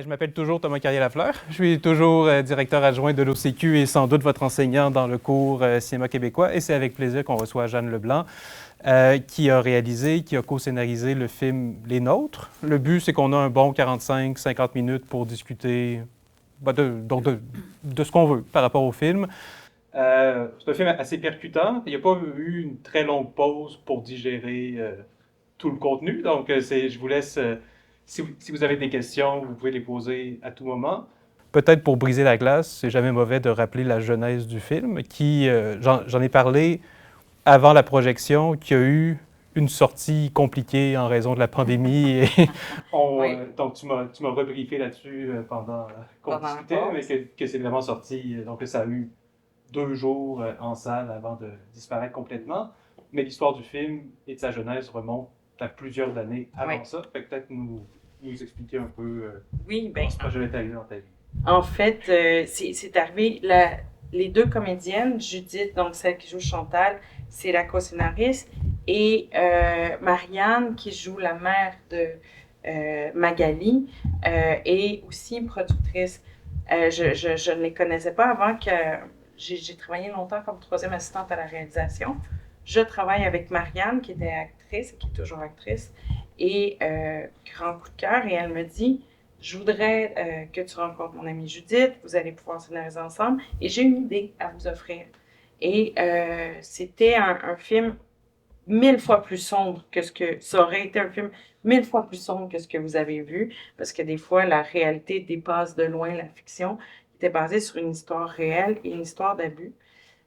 Je m'appelle toujours Thomas Carrier-Lafleur. Je suis toujours directeur adjoint de l'OCQ et sans doute votre enseignant dans le cours cinéma québécois. Et c'est avec plaisir qu'on reçoit Jeanne Leblanc, qui a réalisé, qui a co-scénarisé le film Les Nôtres. Le but, c'est qu'on a un bon 45-50 minutes pour discuter de ce qu'on veut par rapport au film. C'est un film assez percutant. Il n'y a pas eu une très longue pause pour digérer tout le contenu. Donc, je vous laisse... Si vous avez des questions, vous pouvez les poser à tout moment. Peut-être pour briser la glace, c'est jamais mauvais de rappeler la genèse du film, qui, j'en ai parlé avant la projection, qui a eu une sortie compliquée en raison de la pandémie. Et oui. Donc, tu m'as rebriefé là-dessus pendant qu'on discutait, mais que c'est vraiment sorti. Donc, ça a eu 2 jours en salle avant de disparaître complètement. Mais l'histoire du film et de sa genèse remonte à plusieurs années avant ça. Fait que peut-être nous expliquer un peu comment ce projet est arrivé dans ta vie. En fait, c'est arrivé, les 2 comédiennes, Judith, donc celle qui joue Chantal, c'est la co-scénariste, et Marianne, qui joue la mère de Magali, est aussi productrice. Je ne les connaissais pas avant que j'ai travaillé longtemps comme 3e assistante à la réalisation. Je travaille avec Marianne, qui était actrice et qui est toujours actrice, et grand coup de cœur, et elle me dit « Je voudrais que tu rencontres mon amie Judith, vous allez pouvoir scénariser ensemble, et j'ai une idée à vous offrir. » Et c'était un film 1000 fois plus sombre que ce que... Ça aurait été un film 1000 fois plus sombre que ce que vous avez vu, parce que des fois, la réalité dépasse de loin la fiction. Il était basé sur une histoire réelle et une histoire d'abus.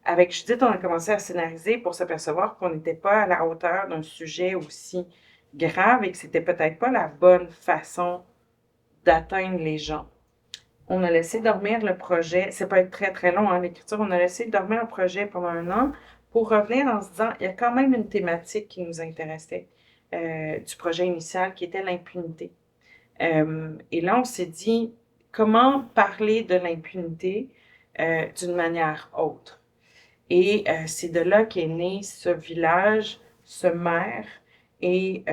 Avec Judith, on a commencé à scénariser pour s'apercevoir qu'on n'était pas à la hauteur d'un sujet aussi grave et que c'était peut-être pas la bonne façon d'atteindre les gens. On a laissé dormir le projet, c'est pas être très très long, l'écriture, on a laissé dormir le projet pendant 1 an pour revenir en se disant, il y a quand même une thématique qui nous intéressait du projet initial, qui était l'impunité. Et là, on s'est dit, comment parler de l'impunité d'une manière autre? Et c'est de là qu'est né ce village, ce maire et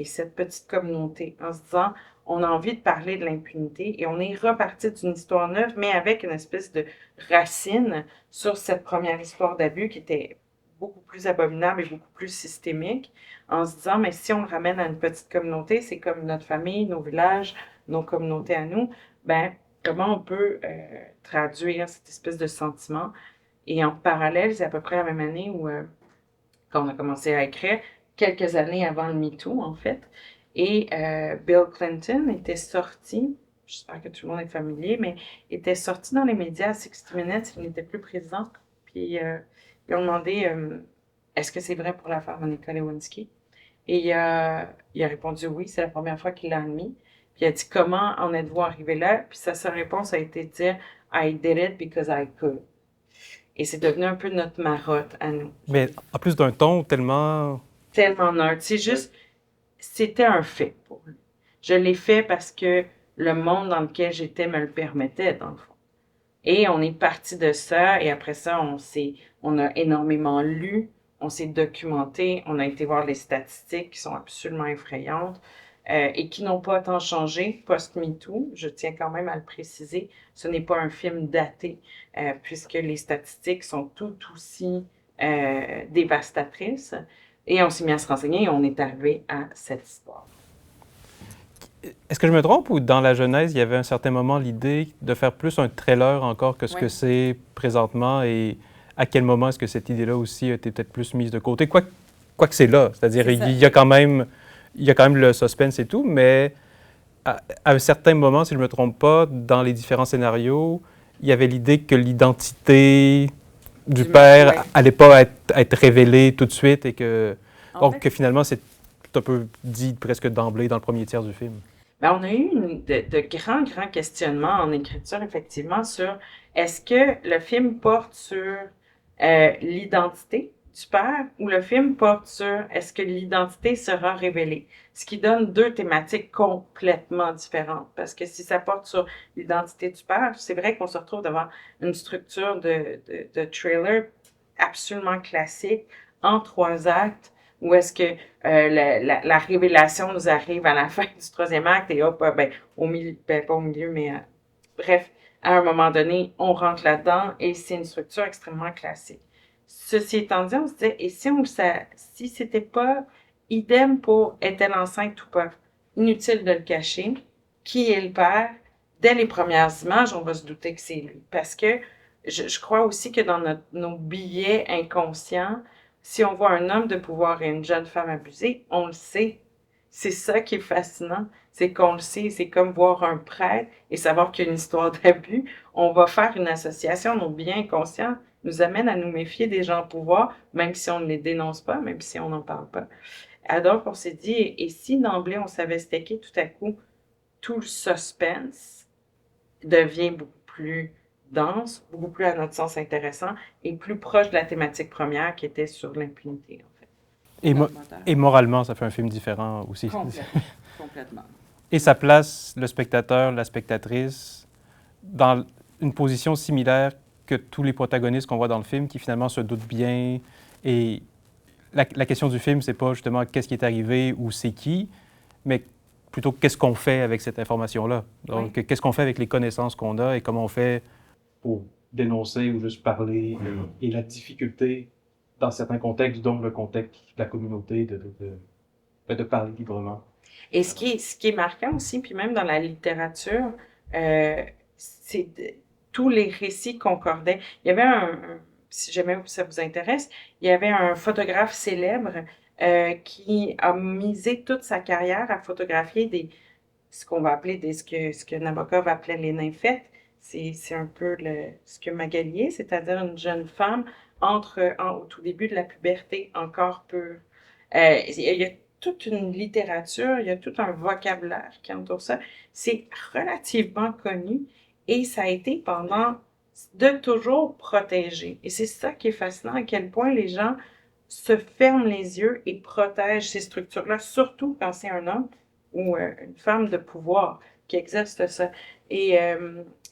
cette petite communauté, en se disant, on a envie de parler de l'impunité et on est reparti d'une histoire neuve, mais avec une espèce de racine sur cette première histoire d'abus qui était beaucoup plus abominable et beaucoup plus systémique, en se disant, mais si on le ramène à une petite communauté, c'est comme notre famille, nos villages, nos communautés à nous, ben comment on peut traduire cette espèce de sentiment? Et en parallèle, c'est à peu près la même année où quand on a commencé à écrire, quelques années avant le MeToo, en fait. Et Bill Clinton était sorti, j'espère que tout le monde est familier, mais était sorti dans les médias à 60 Minutes, il n'était plus président. Puis ils ont demandé est-ce que c'est vrai pour l'affaire Monica Lewinsky? Et il a répondu oui, c'est la première fois qu'il l'a admis. Puis il a dit comment en êtes-vous arrivé là? Puis sa seule réponse a été de dire I did it because I could. Et c'est devenu un peu notre marotte à nous. Mais en plus d'un ton tellement... Tellement neutre. C'est juste, c'était un fait pour lui. Je l'ai fait parce que le monde dans lequel j'étais me le permettait, dans le fond. Et on est parti de ça, et après ça, on a énormément lu, on s'est documenté, on a été voir les statistiques qui sont absolument effrayantes. Et qui n'ont pas tant changé post-MeToo, je tiens quand même à le préciser, ce n'est pas un film daté, puisque les statistiques sont tout aussi dévastatrices. Et on s'est mis à se renseigner et on est arrivé à cette histoire. Est-ce que je me trompe ou dans la genèse, il y avait à un certain moment l'idée de faire plus un trailer encore que ce que c'est présentement, et à quel moment est-ce que cette idée-là aussi a été peut-être plus mise de côté? Quoi que c'est là, c'est-à-dire il y a quand même le suspense et tout, mais à un certain moment, si je ne me trompe pas, dans les différents scénarios, il y avait l'idée que l'identité du père n'allait pas être révélée tout de suite et que, que finalement, c'est un peu dit presque d'emblée dans le premier tiers du film. Bien, on a eu de grands questionnements en écriture, effectivement, sur est-ce que le film porte sur l'identité du père où le film porte sur est-ce que l'identité sera révélée, ce qui donne deux thématiques complètement différentes. Parce que si ça porte sur l'identité du père, c'est vrai qu'on se retrouve devant une structure de trailer absolument classique en 3 actes où est-ce que la révélation nous arrive à la fin du 3e acte et hop, ben, au milieu, ben, pas au milieu, mais bref, à un moment donné, on rentre là-dedans et c'est une structure extrêmement classique. Ceci étant dit, on se disait, et si c'était pas idem pour est-elle enceinte ou pas? Inutile de le cacher. Qui est le père? Dès les premières images, on va se douter que c'est lui. Parce que je crois aussi que dans nos billets inconscients, si on voit un homme de pouvoir et une jeune femme abusée, on le sait. C'est ça qui est fascinant, c'est qu'on le sait. C'est comme voir un prêtre et savoir qu'il y a une histoire d'abus. On va faire une association, nos biens inconscients nous amène à nous méfier des gens au pouvoir, même si on ne les dénonce pas, même si on n'en parle pas. Alors, on s'est dit, et si d'emblée on savait stacker, tout à coup, tout le suspense devient beaucoup plus dense, beaucoup plus à notre sens intéressant et plus proche de la thématique première qui était sur l'impunité, en fait. Et moralement, ça fait un film différent aussi. Complètement. Et ça place le spectateur, la spectatrice, dans une position similaire que tous les protagonistes qu'on voit dans le film, qui finalement se doutent bien. Et la question du film, c'est pas justement qu'est-ce qui est arrivé ou c'est qui, mais plutôt qu'est-ce qu'on fait avec cette information-là. Donc, oui. Qu'est-ce qu'on fait avec les connaissances qu'on a et comment on fait pour dénoncer ou juste parler et la difficulté dans certains contextes, dont le contexte de la communauté, de parler librement. Et ce qui est marquant aussi, puis même dans la littérature, c'est tous les récits concordaient. Il y avait si jamais ça vous intéresse, il y avait un photographe célèbre qui a misé toute sa carrière à photographier ce qu'on va appeler ce que Nabokov appelait les nymphètes. C'est un peu ce que Magali est, c'est-à-dire une jeune femme au tout début de la puberté, encore pure. Il y a toute une littérature, il y a tout un vocabulaire qui entoure ça. C'est relativement connu et ça a été pendant de toujours protégé. Et c'est ça qui est fascinant, à quel point les gens se ferment les yeux et protègent ces structures-là, surtout quand c'est un homme ou une femme de pouvoir qui exerce ça. Et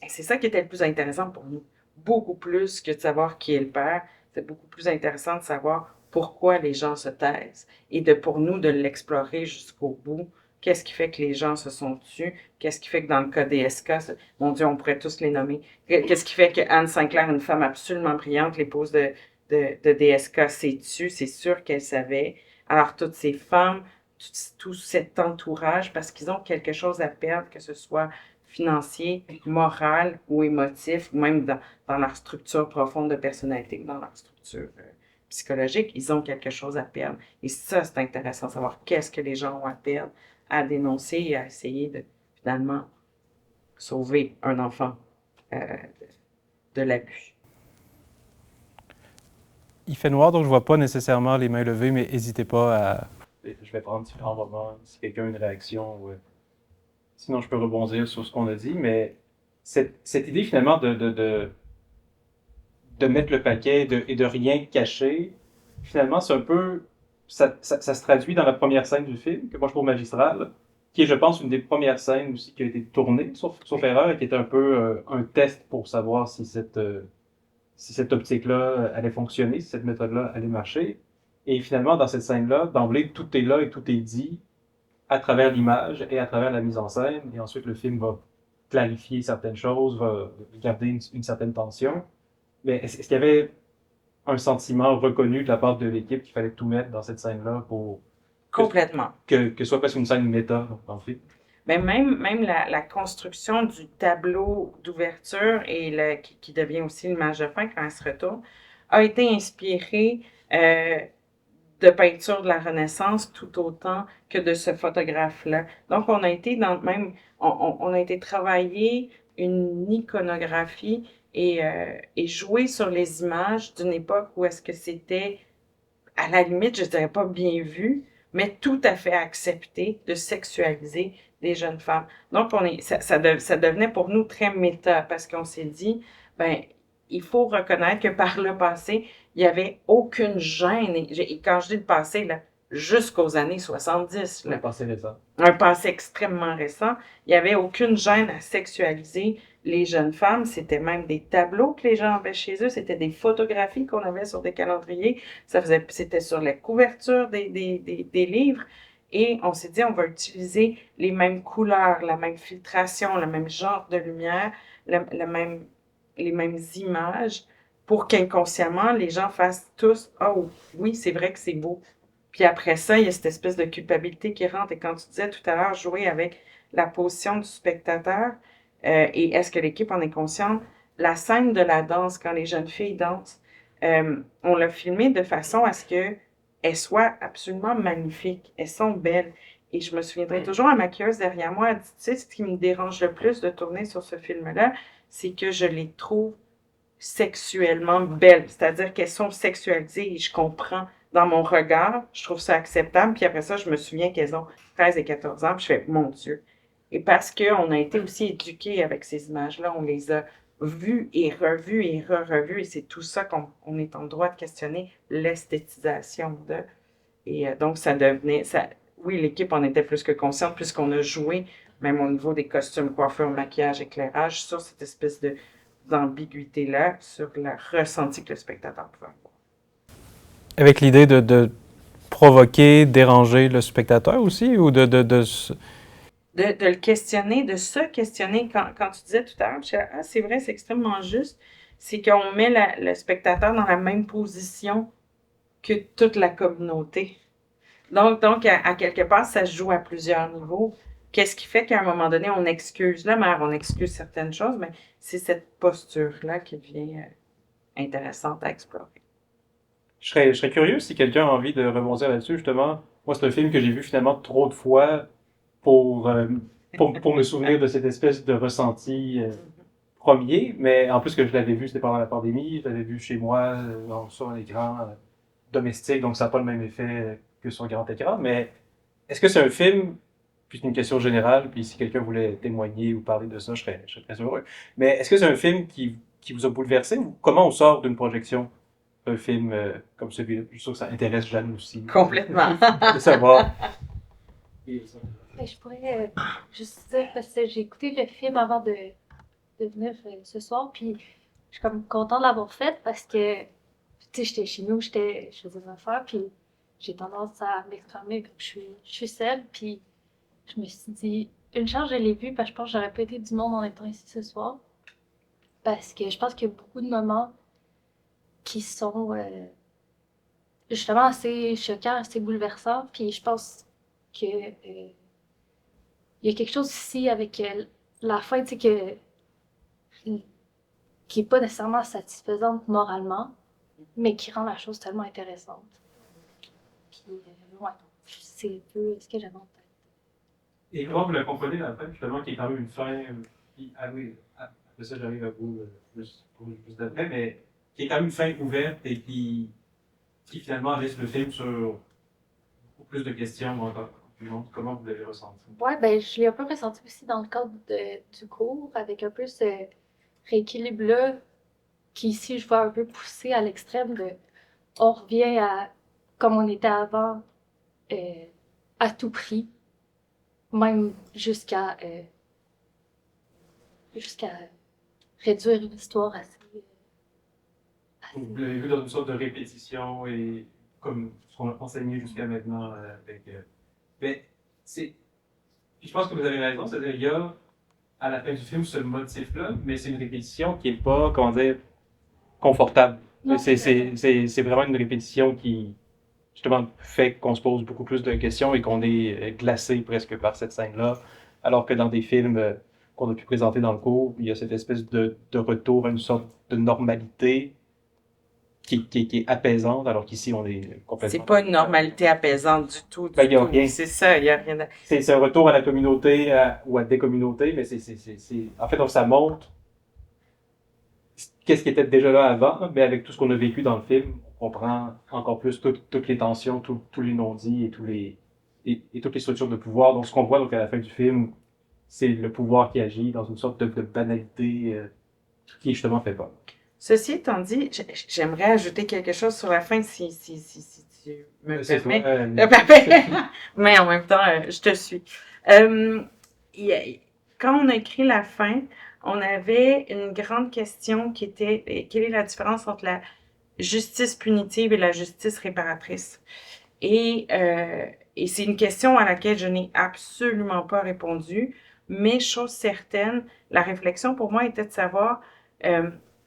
c'est ça qui était le plus intéressant pour nous. Beaucoup plus que de savoir qui est le père, c'est beaucoup plus intéressant de savoir pourquoi les gens se taisent et pour nous de l'explorer jusqu'au bout. Qu'est-ce qui fait que les gens se sont tus? Qu'est-ce qui fait que dans le cas DSK, mon Dieu, on pourrait tous les nommer. Qu'est-ce qui fait que Anne Sinclair, une femme absolument brillante, l'épouse de DSK, s'est tue? C'est sûr qu'elle savait. Alors, toutes ces femmes, tout cet entourage, parce qu'ils ont quelque chose à perdre, que ce soit financier, moral ou émotif, ou même dans leur structure profonde de personnalité, dans leur structure psychologique, ils ont quelque chose à perdre. Et ça, c'est intéressant de savoir qu'est-ce que les gens ont à perdre, à dénoncer et à essayer de, finalement, sauver un enfant de l'abus. Il fait noir, donc je ne vois pas nécessairement les mains levées, mais n'hésitez pas à... Je vais prendre différents moments, si quelqu'un a une réaction. Sinon, je peux rebondir sur ce qu'on a dit, mais cette idée finalement de mettre le paquet et de rien cacher, finalement, c'est un peu... Ça se traduit dans la première scène du film, que moi je trouve magistrale, qui est, je pense, une des premières scènes aussi qui a été tournée, sauf erreur, et qui était un peu un test pour savoir si cette optique-là allait fonctionner, si cette méthode-là allait marcher. Et finalement, dans cette scène-là, d'emblée, tout est là et tout est dit à travers l'image et à travers la mise en scène. Et ensuite, le film va clarifier certaines choses, va garder une certaine tension. Mais est-ce qu'il y avait un sentiment reconnu de la part de l'équipe qu'il fallait tout mettre dans cette scène-là pour... Complètement. Que ce soit presque une scène méta, en fait? Mais même la construction du tableau d'ouverture et qui devient aussi l'image de fin quand elle se retourne, a été inspirée de peintures de la Renaissance tout autant que de ce photographe-là. Donc, on a été on a été travailler une iconographie et jouer sur les images d'une époque où est-ce que c'était, à la limite, je dirais pas bien vu, mais tout à fait accepté de sexualiser des jeunes femmes. Donc, ça devenait pour nous très méta parce qu'on s'est dit, ben, il faut reconnaître que par le passé, il n'y avait aucune gêne. Et quand je dis le passé, là, jusqu'aux années 70, là, Un passé récent. un passé extrêmement récent, il n'y avait aucune gêne à sexualiser les jeunes femmes. C'était même des tableaux que les gens avaient chez eux. C'était des photographies qu'on avait sur des calendriers. C'était sur la couverture des livres. Et on s'est dit, on va utiliser les mêmes couleurs, la même filtration, le même genre de lumière, les mêmes images pour qu'inconsciemment, les gens fassent tous, oh oui, c'est vrai que c'est beau. Puis après ça, il y a cette espèce de culpabilité qui rentre. Et quand tu disais tout à l'heure, jouer avec la position du spectateur, et est-ce que l'équipe en est consciente? La scène de la danse, quand les jeunes filles dansent, on l'a filmée de façon à ce qu'elles soient absolument magnifiques. Elles sont belles. Et je me souviendrai toujours, la maquilleuse derrière moi a dit, tu sais, ce qui me dérange le plus de tourner sur ce film-là, c'est que je les trouve sexuellement belles. C'est-à-dire qu'elles sont sexualisées et je comprends dans mon regard, je trouve ça acceptable. Puis après ça, je me souviens qu'elles ont 13 et 14 ans, puis je fais, mon Dieu. Et parce qu'on a été aussi éduqués avec ces images-là, on les a vues et revues et re-revues, et c'est tout ça qu'on est en droit de questionner, l'esthétisation de. Et donc, ça devenait, oui, l'équipe en était plus que consciente, puisqu'on a joué, même au niveau des costumes, coiffure, maquillage, éclairage, sur cette espèce d'ambiguïté-là, sur le ressenti que le spectateur pouvait avoir. Avec l'idée de provoquer, déranger le spectateur aussi, ou De le questionner, de se questionner. Quand tu disais tout à l'heure, je disais, ah, c'est vrai, c'est extrêmement juste, c'est qu'on met le spectateur dans la même position que toute la communauté. Donc à quelque part, ça se joue à plusieurs niveaux. Qu'est-ce qui fait qu'à un moment donné, on excuse la mère, on excuse certaines choses, mais c'est cette posture-là qui devient intéressante à explorer. Je serais curieux si quelqu'un a envie de rebondir là-dessus, justement. Moi, c'est un film que j'ai vu finalement trop de fois pour, pour me souvenir de cette espèce de ressenti premier, mais en plus que je l'avais vu, c'était pendant la pandémie, je l'avais vu chez moi, sur un écran domestique, donc ça n'a pas le même effet que sur grand écran, mais est-ce que c'est un film, puis c'est une question générale, puis si quelqu'un voulait témoigner ou parler de ça, je serais très heureux, mais est-ce que c'est un film qui vous a bouleversé, ou comment on sort d'une projection un film comme celui-là? Je suis sûr que ça intéresse Jeanne aussi. Complètement. De savoir. Ben, je pourrais juste dire, parce que j'ai écouté le film avant de venir ce soir, puis je suis comme contente de l'avoir fait parce que, tu sais, j'étais chez nous, je faisais des affaires, puis j'ai tendance à m'exprimer comme je suis seule, puis je me suis dit, une chance, je l'ai vu, parce que je pense que j'aurais pas été du monde en étant ici ce soir, parce que je pense qu'il y a beaucoup de moments qui sont justement assez choquants, assez bouleversants, puis je pense que il y a quelque chose ici avec la fin, tu sais, qui est pas nécessairement satisfaisante moralement, mais qui rend la chose tellement intéressante. Puis, ouais, c'est un peu ce que j'avais en tête. Et comment vous la comprenez, la fin, justement, qui est quand même une fin, ah oui, après ça, j'arrive à vous, juste d'après, mais qui est quand même une fin ouverte et qui finalement laisse le film sur beaucoup plus de questions encore. Comment vous l'avez ressenti? Ouais, ben, je l'ai un peu ressenti aussi dans le cadre du cours, avec un peu ce rééquilibre-là, qui ici, je vois un peu poussé à l'extrême de on revient à comme on était avant, à tout prix, même jusqu'à réduire une histoire assez. Vous l'avez vu dans une sorte de répétition et comme ce qu'on a enseigné jusqu'à maintenant avec. Mais c'est. Puis je pense que vous avez raison, c'est-à-dire qu'il y a à la fin du film ce motif-là, mais c'est une répétition qui n'est pas, comment dire, confortable. Non, C'est vraiment une répétition qui, justement, fait qu'on se pose beaucoup plus de questions et qu'on est glacé presque par cette scène-là, alors que dans des films qu'on a pu présenter dans le cours, il y a cette espèce de retour à une sorte de normalité qui est apaisante, alors qu'ici, on est complètement. C'est pas une normalité apaisante du tout. Ben, il y a rien. C'est ça, il n'y a rien de. C'est un retour à la communauté ou à des communautés, mais en fait, ça montre qu'est-ce qui était déjà là avant, mais avec tout ce qu'on a vécu dans le film, on comprend encore plus toutes les tensions, tous les non-dits et toutes les structures de pouvoir. Donc, ce qu'on voit donc, à la fin du film, c'est le pouvoir qui agit dans une sorte de banalité qui, justement, fait peur. Ceci étant dit, j'aimerais ajouter quelque chose sur la fin si tu me permets. Parfait. Mais en même temps, je te suis. Quand on a écrit la fin, on avait une grande question qui était quelle est la différence entre la justice punitive et la justice réparatrice? Et c'est une question à laquelle je n'ai absolument pas répondu, mais chose certaine, la réflexion pour moi était de savoir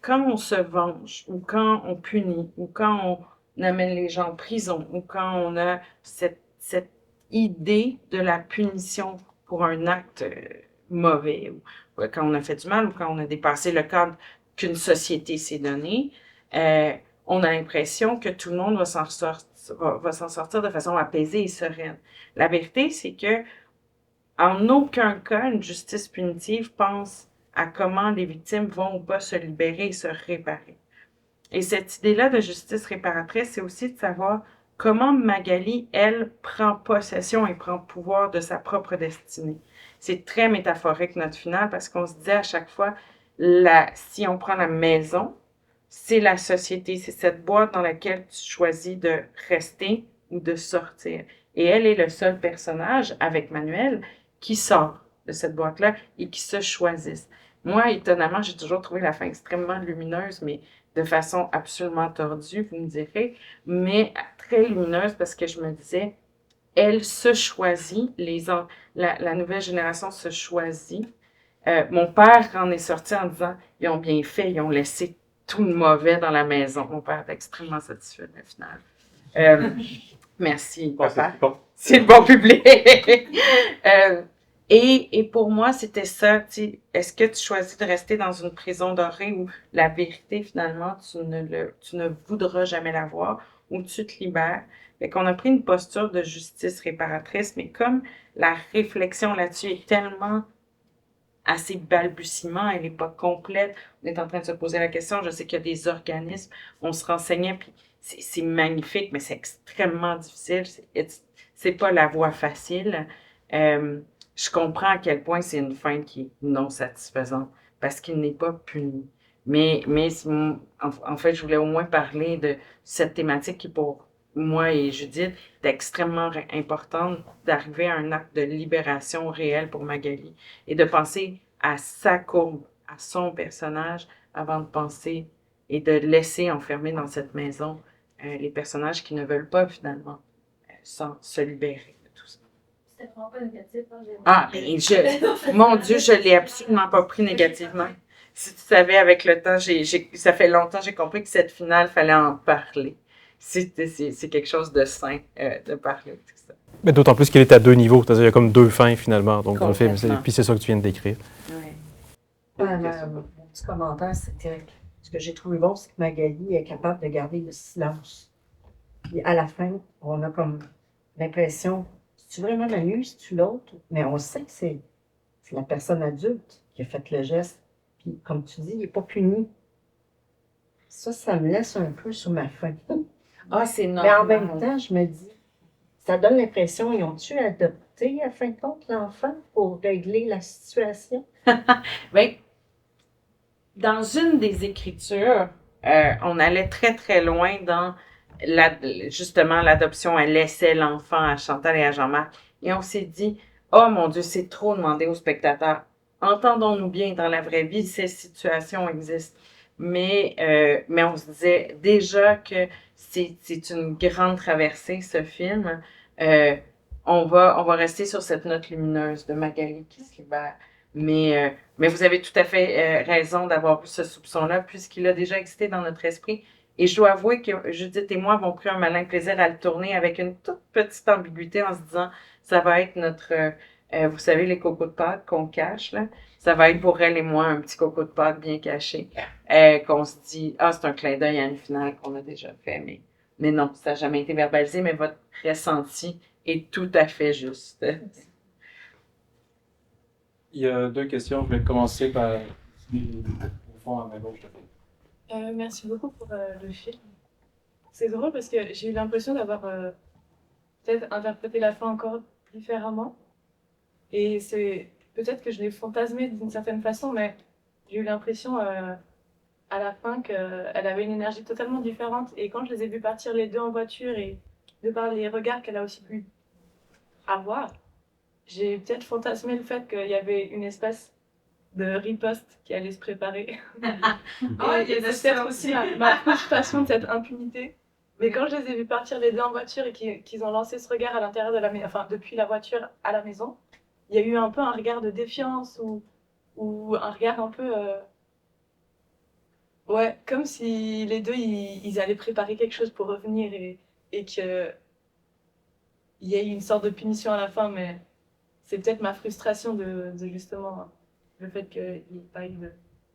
quand on se venge ou quand on punit ou quand on amène les gens en prison ou quand on a cette idée de la punition pour un acte mauvais ou quand on a fait du mal ou quand on a dépassé le cadre qu'une société s'est donné, on a l'impression que tout le monde va s'en sortir de façon apaisée et sereine. La vérité, c'est que en aucun cas, une justice punitive pense à comment les victimes vont ou pas se libérer et se réparer. Et cette idée-là de justice réparatrice, c'est aussi de savoir comment Magali, elle, prend possession et prend pouvoir de sa propre destinée. C'est très métaphorique, notre finale, parce qu'on se dit à chaque fois, si on prend la maison, c'est la société, c'est cette boîte dans laquelle tu choisis de rester ou de sortir. Et elle est le seul personnage, avec Manuel, qui sort de cette boîte-là et qui se choisissent. Moi, étonnamment, j'ai toujours trouvé la fin extrêmement lumineuse, mais de façon absolument tordue, vous me direz, mais très lumineuse parce que je me disais, elle se choisit, la nouvelle génération se choisit. Mon père en est sorti en disant, ils ont bien fait, ils ont laissé tout le mauvais dans la maison. Mon père est extrêmement satisfait de la finale. Merci, papa. C'est le bon public. Et pour moi, c'était ça. Est-ce que tu choisis de rester dans une prison dorée où la vérité, finalement, tu ne voudras jamais la voir, où tu te libères? Fait qu'on a pris une posture de justice réparatrice, mais comme la réflexion là-dessus est tellement à ses balbutiements, elle n'est pas complète. On est en train de se poser la question. Je sais qu'il y a des organismes, on se renseignait, puis c'est magnifique, mais c'est extrêmement difficile. C'est pas la voie facile. Je comprends à quel point c'est une fin qui est non satisfaisante parce qu'il n'est pas puni. Mais en fait, je voulais au moins parler de cette thématique qui, pour moi et Judith, est extrêmement importante d'arriver à un acte de libération réel pour Magali et de penser à sa courbe, à son personnage, avant de penser et de laisser enfermer dans cette maison les personnages qui ne veulent pas finalement sans se libérer de tout ça. C'était vraiment pas négatif. Mon Dieu, je l'ai absolument pas pris négativement. Si tu savais, avec le temps, ça fait longtemps que j'ai compris que cette finale, fallait en parler. C'est quelque chose de sain de parler de tout ça. Mais d'autant plus qu'il est à deux niveaux, c'est-à-dire qu'il y a comme deux fins finalement, donc dans le film, puis c'est ça que tu viens de décrire. Oui. Mon petit commentaire, c'était ce que j'ai trouvé bon, c'est que Magali est capable de garder le silence. Puis à la fin, on a comme l'impression, c'est-tu vraiment Manu, c'est-tu l'autre? Mais on sait que c'est la personne adulte qui a fait le geste. Puis comme tu dis, il n'est pas puni. Ça me laisse un peu sur ma faim. C'est normal. Mais en même temps, je me dis, ça donne l'impression, ils ont-tu adopté, à fin de compte, l'enfant pour régler la situation? Bien, dans une des écritures, on allait très, très loin dans justement l'adoption. Elle laissait l'enfant à Chantal et à Jean-Marc. Et on s'est dit, oh mon Dieu, c'est trop demandé aux spectateurs. Entendons-nous bien, dans la vraie vie, ces situations existent. Mais on se disait déjà que c'est une grande traversée, ce film. On va rester sur cette note lumineuse de Magali qui se libère. Mais vous avez tout à fait raison d'avoir eu ce soupçon-là, puisqu'il a déjà existé dans notre esprit. Et je dois avouer que Judith et moi avons pris un malin plaisir à le tourner avec une toute petite ambiguïté en se disant, ça va être notre, vous savez, les cocos de Pâques qu'on cache, là. Ça va être pour elle et moi un petit coco de Pâques bien caché, qu'on se dit, c'est un clin d'œil à une finale qu'on a déjà fait, mais non, ça n'a jamais été verbalisé, mais votre ressenti est tout à fait juste. Il y a deux questions. Je vais commencer par au fond à ma gauche. Merci beaucoup pour le film. C'est drôle parce que j'ai eu l'impression d'avoir peut-être interprété la fin encore différemment. Et c'est peut-être que je l'ai fantasmé d'une certaine façon, mais j'ai eu l'impression, à à la fin qu'elle avait une énergie totalement différente. Et quand je les ai vus partir les deux en voiture et de par les regards qu'elle a aussi pu avoir, j'ai peut-être fantasmé le fait qu'il y avait une espèce de riposte qui allait se préparer. Et c'est peut-être aussi ma frustration de cette impunité. Mais quand je les ai vus partir les deux en voiture et qu'ils ont lancé ce regard à l'intérieur de la maison, enfin depuis la voiture à la maison, il y a eu un peu un regard de défiance ou un regard un peu... ouais, comme si les deux, ils allaient préparer quelque chose pour revenir et qu'il y ait une sorte de punition à la fin, mais c'est peut-être ma frustration de justement le fait qu'il n'y ait pas eu de...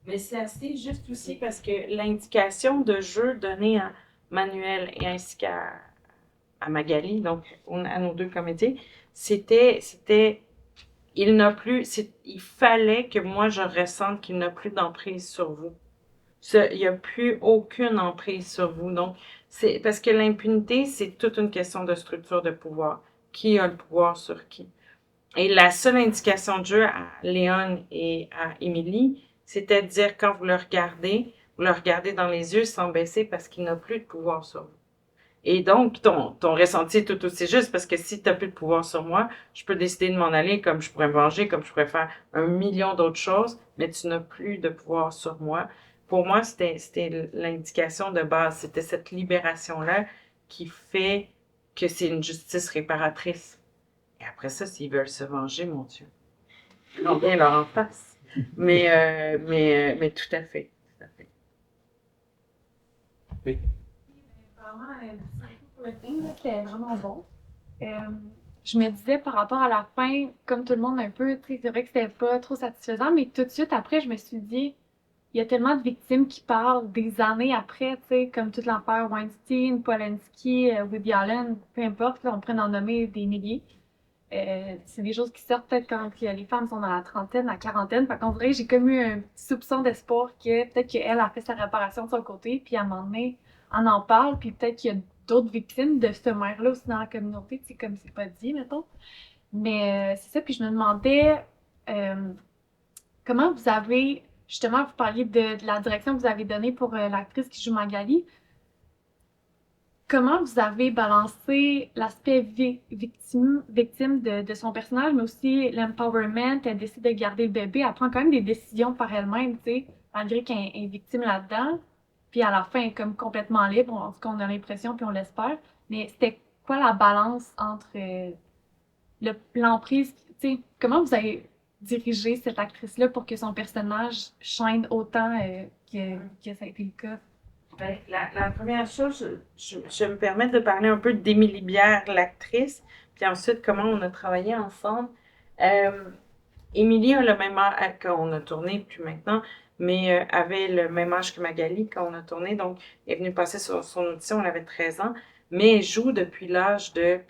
Mais c'est assez juste aussi parce que l'indication de jeu donnée à Manuel et ainsi à Magali, donc à nos deux comédiens, c'était il n'a plus, il fallait que moi je ressente qu'il n'a plus d'emprise sur vous. Il n'y a plus aucune emprise sur vous. Donc, c'est parce que l'impunité, c'est toute une question de structure de pouvoir. Qui a le pouvoir sur qui? Et la seule indication de jeu à Léon et à Émilie, c'était de dire quand vous le regardez dans les yeux sans baisser parce qu'il n'a plus de pouvoir sur vous. Et donc, ton ressenti est tout aussi juste parce que si tu n'as plus de pouvoir sur moi, je peux décider de m'en aller comme je pourrais me venger, comme je pourrais faire 1 million d'autres choses, mais tu n'as plus de pouvoir sur moi. Pour moi, c'était l'indication de base. C'était cette libération-là qui fait que c'est une justice réparatrice. Et après ça, s'ils veulent se venger, mon Dieu, on vient leur en face. Mais tout à fait. Tout à fait. Oui. Vraiment, merci pour le film, là, c'était vraiment bon. Je me disais par rapport à la fin, comme tout le monde un peu, tu sais, c'est vrai que c'était pas trop satisfaisant, mais tout de suite après, je me suis dit, il y a tellement de victimes qui parlent des années après, tu sais, comme toute l'affaire Weinstein, Polanski, Woody Allen, peu importe, là, on pourrait en nommer des milliers. C'est des choses qui sortent peut-être quand les femmes sont dans la trentaine, la quarantaine. Fait qu'en vrai, j'ai comme eu un petit soupçon d'espoir que peut-être qu'elle a fait sa réparation de son côté, puis à un moment donné, on en parle, puis peut-être qu'il y a d'autres victimes de cette mère-là aussi dans la communauté, tu sais, comme c'est pas dit, mettons. Mais c'est ça, puis je me demandais comment vous avez, justement, vous parliez de la direction que vous avez donnée pour l'actrice qui joue Magali. Comment vous avez balancé l'aspect victime de son personnage, mais aussi l'empowerment, elle décide de garder le bébé, elle prend quand même des décisions par elle-même, tu sais, malgré qu'elle est victime là-dedans, puis à la fin, elle est comme complètement libre, en tout cas, on a l'impression, puis on l'espère, mais c'était quoi la balance entre l'emprise, tu sais, comment vous avez dirigé cette actrice-là pour que son personnage shine autant que ça a été le cas? Ben, la première chose, je me permets de parler un peu d'Émilie Bière, l'actrice, puis ensuite comment on a travaillé ensemble. Émilie a le même âge quand on a tourné, plus maintenant, mais avait le même âge que Magali quand on a tourné, donc elle est venue passer sur son audition, elle avait 13 ans, mais elle joue depuis l'âge de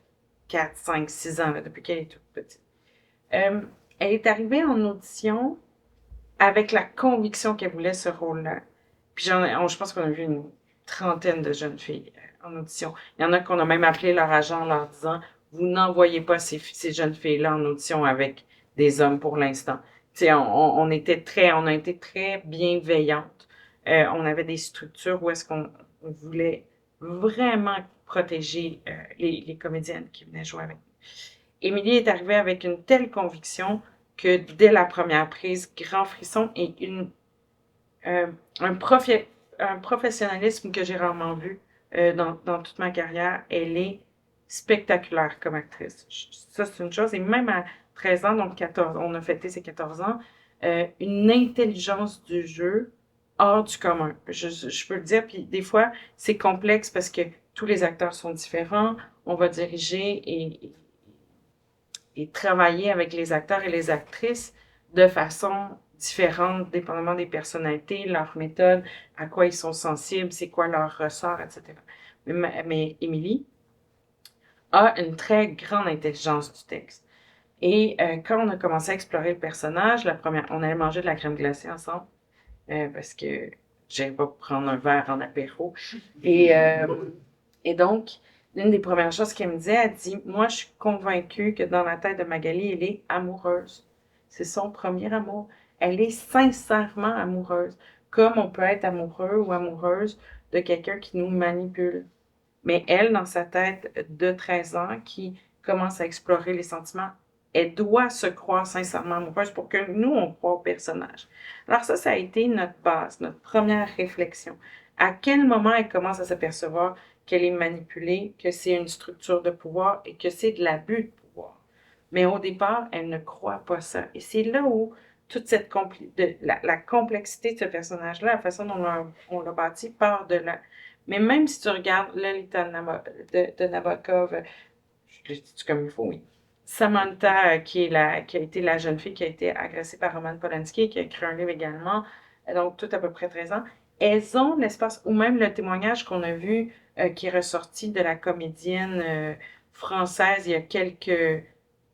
4, 5, 6 ans, là, depuis qu'elle est toute petite. Elle est arrivée en audition avec la conviction qu'elle voulait ce rôle-là. Puis je pense qu'on a vu une trentaine de jeunes filles en audition. Il y en a qu'on a même appelé leur agent en leur disant « Vous n'envoyez pas ces jeunes filles-là en audition avec des hommes pour l'instant. » Tu sais, on a été très bienveillantes. On avait des structures où est-ce qu'on voulait vraiment protéger les comédiennes qui venaient jouer avec nous. Émilie est arrivée avec une telle conviction que dès la première prise, grand frisson et un professionnalisme que j'ai rarement vu dans toute ma carrière. Elle est spectaculaire comme actrice. Ça, c'est une chose. Et même à 13 ans, donc 14, on a fêté ses 14 ans, une intelligence du jeu hors du commun. Je peux le dire, puis des fois, c'est complexe parce que tous les acteurs sont différents. On va diriger et travailler avec les acteurs et les actrices de façon différente, dépendamment des personnalités, leur méthode, à quoi ils sont sensibles, c'est quoi leur ressort, etc. Mais Émilie a une très grande intelligence du texte. Et quand on a commencé à explorer le personnage, on allait manger de la crème glacée ensemble, parce que j'aime pas prendre un verre en apéro. Et donc, l'une des premières choses qu'elle me disait, elle dit « Moi, je suis convaincue que dans la tête de Magali, elle est amoureuse. C'est son premier amour. Elle est sincèrement amoureuse. comme on peut être amoureux ou amoureuse de quelqu'un qui nous manipule. Mais elle, dans sa tête de 13 ans, qui commence à explorer les sentiments, elle doit se croire sincèrement amoureuse pour que nous, on croit au personnage. Alors ça a été notre base, notre première réflexion. À quel moment elle commence à s'apercevoir qu'elle est manipulée, que c'est une structure de pouvoir et que c'est de l'abus de pouvoir. Mais au départ, elle ne croit pas ça. Et c'est là où toute cette la complexité de ce personnage-là, la façon dont on l'a bâti, part de là. Mais même si tu regardes Lolita de Nabokov, je le dis comme il faut, oui. Samantha, qui a été la jeune fille qui a été agressée par Roman Polanski et qui a écrit un livre également, donc tout à peu près 13 ans, elles ont l'espace, ou même le témoignage qu'on a vu qui est ressorti de la comédienne française il y a quelques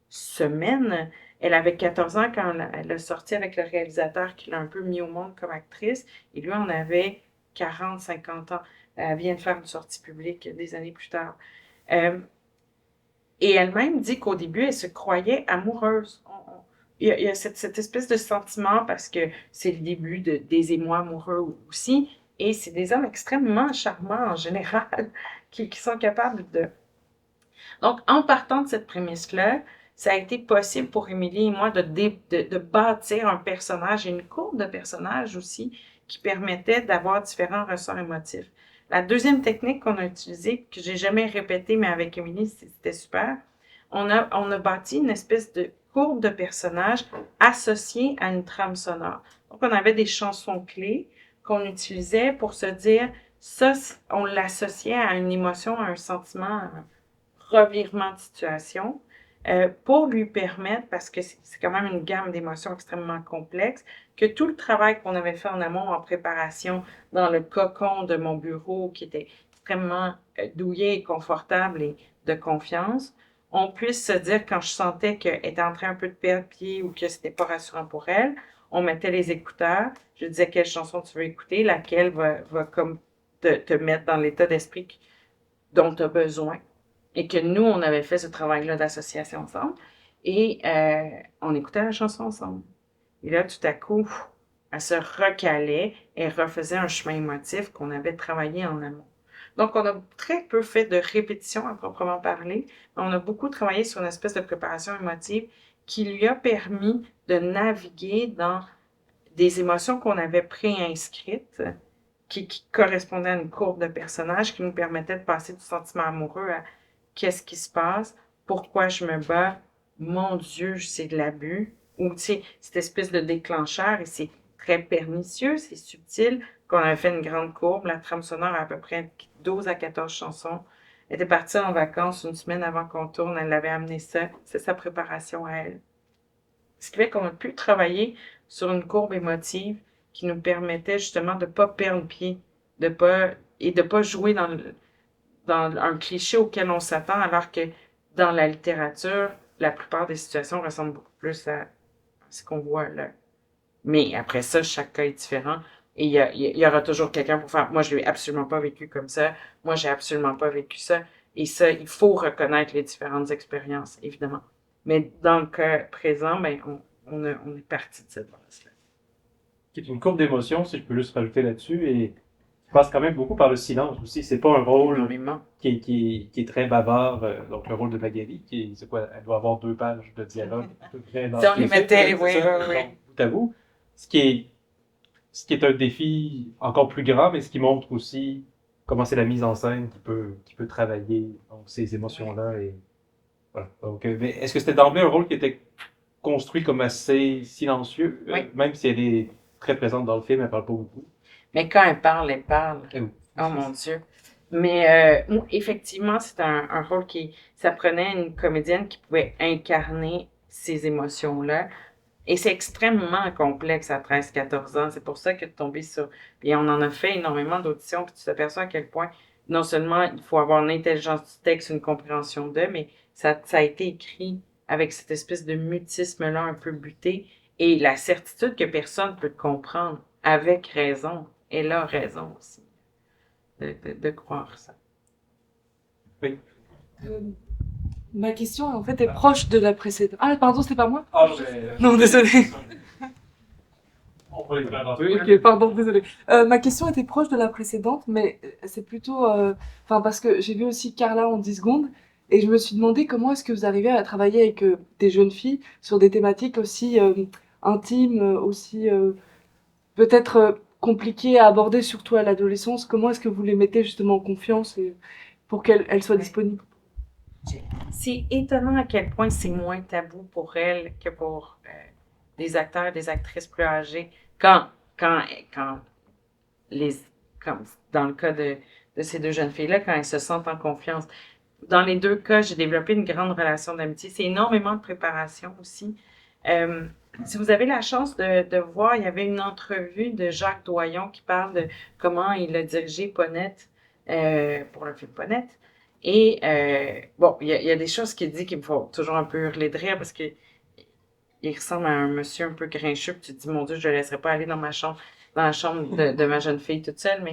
semaines. Elle avait 14 ans quand elle a sorti avec le réalisateur qui l'a un peu mis au monde comme actrice, et lui en avait 40, 50 ans. Elle vient de faire une sortie publique des années plus tard. Et elle-même dit qu'au début, elle se croyait amoureuse. Il y a cette espèce de sentiment parce que c'est le début des émois amoureux aussi. Et c'est des hommes extrêmement charmants en général qui sont capables de... Donc, en partant de cette prémisse-là, ça a été possible pour Émilie et moi de bâtir un personnage et une courbe de personnages aussi qui permettait d'avoir différents ressorts émotifs. La deuxième technique qu'on a utilisée, que j'ai jamais répétée, mais avec Émilie, c'était super, on a bâti une espèce de courbe de personnages associée à une trame sonore. Donc, on avait des chansons clés qu'on utilisait pour se dire, ça, on l'associait à une émotion, à un sentiment, à un revirement de situation, pour lui permettre, parce que c'est quand même une gamme d'émotions extrêmement complexe, que tout le travail qu'on avait fait en amont, en préparation, dans le cocon de mon bureau, qui était extrêmement douillet et confortable et de confiance, on puisse se dire, quand je sentais qu'elle était en train un peu de perdre pied ou que c'était pas rassurant pour elle, on mettait les écouteurs, je disais quelle chanson tu veux écouter, laquelle va comme te mettre dans l'état d'esprit dont tu as besoin. Et que nous, on avait fait ce travail-là d'association ensemble. Et on écoutait la chanson ensemble. Et là, tout à coup, elle se recalait et refaisait un chemin émotif qu'on avait travaillé en amont. Donc, on a très peu fait de répétition à proprement parler, mais on a beaucoup travaillé sur une espèce de préparation émotive qui lui a permis de naviguer dans des émotions qu'on avait préinscrites, qui correspondaient à une courbe de personnages, qui nous permettait de passer du sentiment amoureux à qu'est-ce qui se passe, pourquoi je me bats, mon Dieu, c'est de l'abus, ou tu sais, cette espèce de déclencheur, et c'est très pernicieux, c'est subtil, qu'on avait fait une grande courbe, la trame sonore a à peu près 12 à 14 chansons. Elle était partie en vacances une semaine avant qu'on tourne, elle avait amené ça, c'est sa préparation à elle. Ce qui fait qu'on a pu travailler sur une courbe émotive qui nous permettait justement de ne pas perdre pied, de pas jouer dans un cliché auquel on s'attend, alors que dans la littérature, la plupart des situations ressemblent beaucoup plus à ce qu'on voit là. Mais après ça, chaque cas est différent. Et il y aura toujours quelqu'un pour faire « Moi, je l'ai absolument pas vécu comme ça. Moi, j'ai absolument pas vécu ça. » Et ça, il faut reconnaître les différentes expériences, évidemment. Mais dans le cas présent, ben, on est parti de cette base-là. Qui est une courbe d'émotions, si je peux juste rajouter là-dessus, et qui passe quand même beaucoup par le silence aussi. C'est pas un rôle qui est très bavard, donc le rôle de Magali, c'est quoi, elle doit avoir 2 pages de dialogue. Si on les mettait, oui. Bout à bout. Ce qui est un défi encore plus grand, mais ce qui montre aussi comment c'est la mise en scène qui peut travailler donc, ces émotions-là. Et voilà. Donc, mais est-ce que c'était d'emblée un rôle qui était construit comme assez silencieux, oui. Même si elle est très présente dans le film, elle parle pas beaucoup. Mais quand elle parle, elle parle. Oh mon Dieu. Mais effectivement, c'est un rôle ça prenait une comédienne qui pouvait incarner ces émotions-là. Et c'est extrêmement complexe à 13-14 ans. C'est pour ça que de tomber sur... Puis on en a fait énormément d'auditions, puis tu t'aperçois à quel point, non seulement il faut avoir une intelligence du texte, une compréhension d'eux, mais ça a été écrit avec cette espèce de mutisme-là un peu buté, et la certitude que personne peut comprendre, avec raison. Elle a raison aussi de croire ça. Oui. Ma question, en fait, est proche de la précédente. Ah, pardon, c'est pas moi? Ah, non, désolé. peut les faire Oui, ok, pardon, désolé. Ma question était proche de la précédente, mais c'est plutôt, enfin, parce que j'ai vu aussi Carla en 10 secondes, et je me suis demandé comment est-ce que vous arrivez à travailler avec des jeunes filles sur des thématiques aussi intimes, aussi peut-être compliquées à aborder, surtout à l'adolescence. Comment est-ce que vous les mettez justement en confiance et pour qu'elles soient disponibles? C'est étonnant à quel point c'est moins tabou pour elles que pour des acteurs et des actrices plus âgés. Quand, quand, quand les, comme dans le cas de ces deux jeunes filles-là, quand elles se sentent en confiance. Dans les deux cas, j'ai développé une grande relation d'amitié. C'est énormément de préparation aussi. Euh, si vous avez la chance de voir, il y avait une entrevue de Jacques Doyon qui parle de comment il a dirigé Ponette pour le film Ponette. Et bon, il y a des choses qu'il dit qui me font toujours un peu hurler de rire parce que il ressemble à un monsieur un peu grincheux. Puis tu te dis, mon Dieu, je ne le laisserai pas aller dans ma chambre, dans la chambre de ma jeune fille toute seule.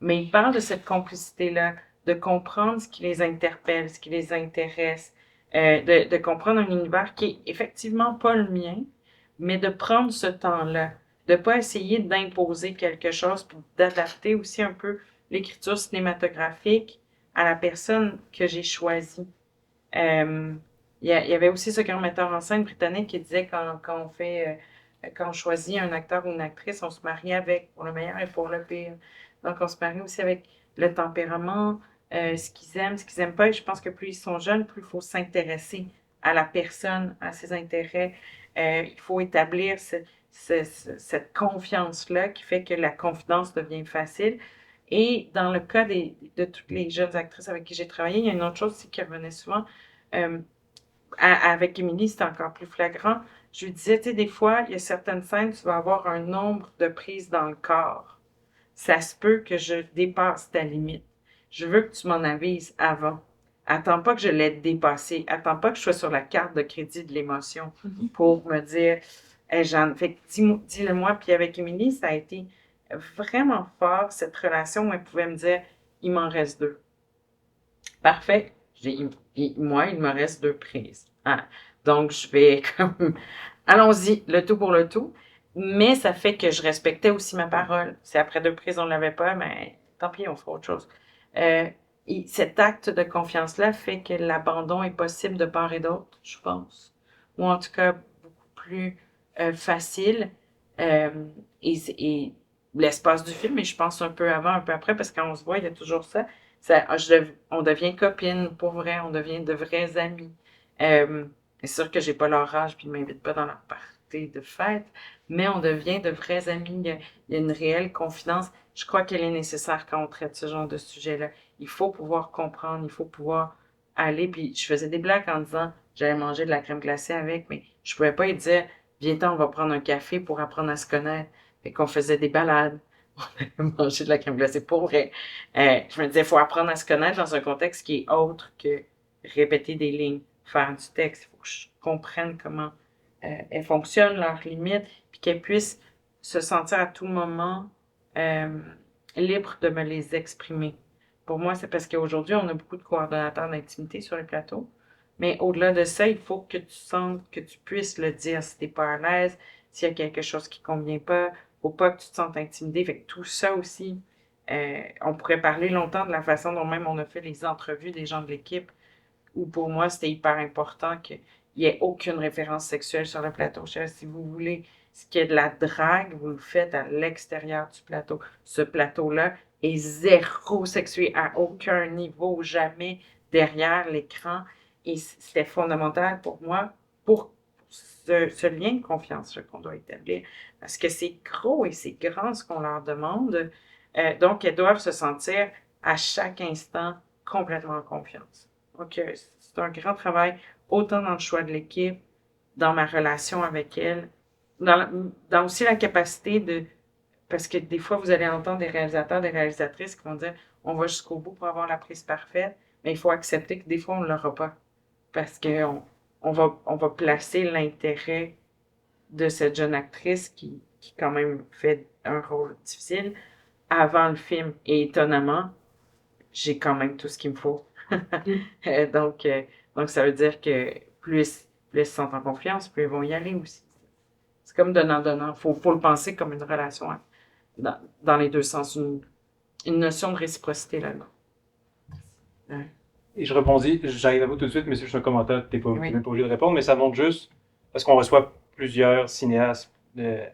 Mais il parle de cette complicité-là, de comprendre ce qui les interpelle, ce qui les intéresse, de comprendre un univers qui est effectivement pas le mien, mais de prendre ce temps-là, de pas essayer d'imposer quelque chose, puis d'adapter aussi un peu l'écriture cinématographique à la personne que j'ai choisie. Euh, il y avait aussi ce grand metteur en scène britannique qui disait quand on choisit un acteur ou une actrice, on se marie avec, pour le meilleur et pour le pire. Donc, on se marie aussi avec le tempérament, ce qu'ils aiment pas. Et je pense que plus ils sont jeunes, plus il faut s'intéresser à la personne, à ses intérêts. Il faut établir cette confiance-là qui fait que la confidence devient facile. Et dans le cas de toutes les jeunes actrices avec qui j'ai travaillé, il y a une autre chose aussi qui revenait souvent. Euh, avec Émilie, c'était encore plus flagrant. Je lui disais, tu sais, des fois, il y a certaines scènes, tu vas avoir un nombre de prises dans le corps. Ça se peut que je dépasse ta limite. Je veux que tu m'en avises avant. Attends pas que je l'aie dépassé. Attends pas que je sois sur la carte de crédit de l'émotion pour me dire, hey, Jeanne, fait que dis-le-moi. Puis avec Émilie, ça a été vraiment fort, cette relation où elle pouvait me dire, il m'en reste 2. Parfait. Moi, il me reste 2 prises. Ah, donc, je vais comme, allons-y, le tout pour le tout. Mais ça fait que je respectais aussi ma parole. Si après 2 prises, on ne l'avait pas, mais tant pis, on fera autre chose. Et cet acte de confiance-là fait que l'abandon est possible de part et d'autre, je pense. Ou en tout cas, beaucoup plus facile. Euh, et l'espace du film, et je pense un peu avant, un peu après, parce que quand on se voit, il y a toujours ça. On devient copines, pour vrai, on devient de vrais amis. C'est sûr que j'ai pas leur âge, puis ils m'invitent pas dans leur party de fête, mais on devient de vrais amis. Il y a une réelle confidence. Je crois qu'elle est nécessaire quand on traite ce genre de sujet-là. Il faut pouvoir comprendre, il faut pouvoir aller. Puis je faisais des blagues en disant j'allais manger de la crème glacée avec, mais je pouvais pas lui dire viens-t'en, on va prendre un café pour apprendre à se connaître. Fait qu'on faisait des balades. On allait manger de la crème glacée pour vrai. Je me disais, il faut apprendre à se connaître dans un contexte qui est autre que répéter des lignes, faire du texte. Il faut que je comprenne comment elles fonctionnent, leurs limites, puis qu'elles puissent se sentir à tout moment libres de me les exprimer. Pour moi, c'est parce qu'aujourd'hui, on a beaucoup de coordonnateurs d'intimité sur les plateaux. Mais au-delà de ça, il faut que tu sentes que tu puisses le dire si tu n'es pas à l'aise, s'il y a quelque chose qui ne convient pas, faut pas que tu te sentes intimidé. Fait que tout ça aussi, on pourrait parler longtemps de la façon dont même on a fait les entrevues des gens de l'équipe, où pour moi, c'était hyper important qu'il n'y ait aucune référence sexuelle sur le plateau. Je sais pas si vous voulez, ce qui est de la drague, vous le faites à l'extérieur du plateau. Ce plateau-là est zéro sexué à aucun niveau, jamais derrière l'écran. Et c'était fondamental pour moi, pour ce lien de confiance qu'on doit établir. Parce que c'est gros et c'est grand ce qu'on leur demande. Donc, elles doivent se sentir à chaque instant complètement en confiance. Donc, c'est un grand travail, autant dans le choix de l'équipe, dans ma relation avec elle, dans aussi la capacité de... Parce que des fois, vous allez entendre des réalisateurs, des réalisatrices qui vont dire on va jusqu'au bout pour avoir la prise parfaite, mais il faut accepter que des fois, on ne l'aura pas. Parce qu'on va placer l'intérêt de cette jeune actrice qui quand même fait un rôle difficile avant le film. Et étonnamment, j'ai quand même tout ce qu'il me faut. Donc, ça veut dire que plus ils se sentent en confiance, plus ils vont y aller aussi. C'est comme donnant-donnant. Faut le penser comme une relation, hein, dans les deux sens, une notion de réciprocité là-dedans. Ouais. Et je rebondis, j'arrive à vous tout de suite, mais c'est juste un commentaire, t'es Oui. même pas obligé de répondre, mais ça montre juste, parce qu'on reçoit plusieurs cinéastes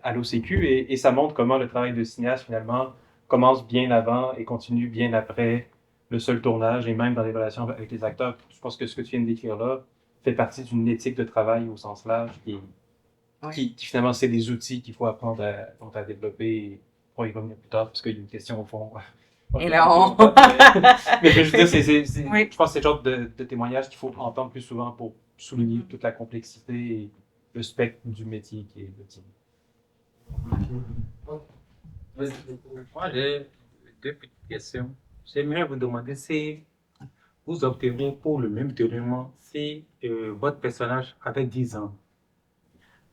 à l'OCQ, et ça montre comment le travail de cinéaste, finalement, commence bien avant et continue bien après le seul tournage, et même dans les relations avec les acteurs. Je pense que ce que tu viens de décrire là fait partie d'une éthique de travail au sens large, qui finalement, c'est des outils qu'il faut apprendre à développer, on y va venir plus tard, parce qu'il y a une question au fond. Et là, on... Mais je veux dire, Oui. je pense que c'est le genre de témoignage qu'il faut entendre plus souvent pour souligner toute la complexité et le spectre du métier qui est le tien. Moi, j'ai deux petites questions. J'aimerais vous demander si vous opteriez pour le même dénouement si votre personnage avait 10 ans.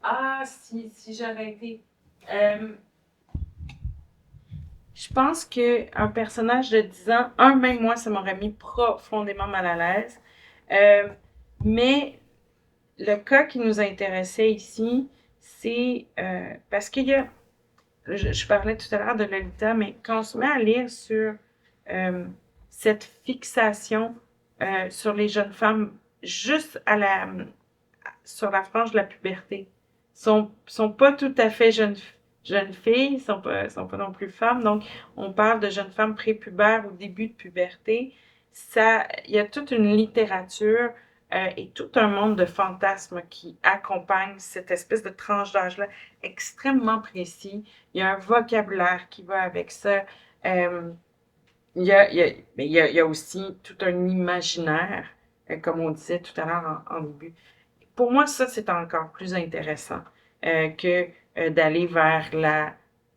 Ah, si j'aurais été... je pense qu'un personnage de 10 ans, même moi, ça m'aurait mis profondément mal à l'aise. Mais le cas qui nous intéressait ici, c'est parce qu'il y a... Je parlais tout à l'heure de Lolita, mais quand on se met à lire sur cette fixation sur les jeunes femmes juste sur la frange de la puberté, sont pas tout à fait jeunes filles, sont pas non plus femmes, donc on parle de jeunes femmes prépubères au début de puberté. Il y a toute une littérature et tout un monde de fantasmes qui accompagne cette espèce de tranche d'âge-là extrêmement précis. Il y a un vocabulaire qui va avec ça. Il y a aussi tout un imaginaire, comme on disait tout à l'heure en début. Pour moi, ça, c'est encore plus intéressant que d'aller vers la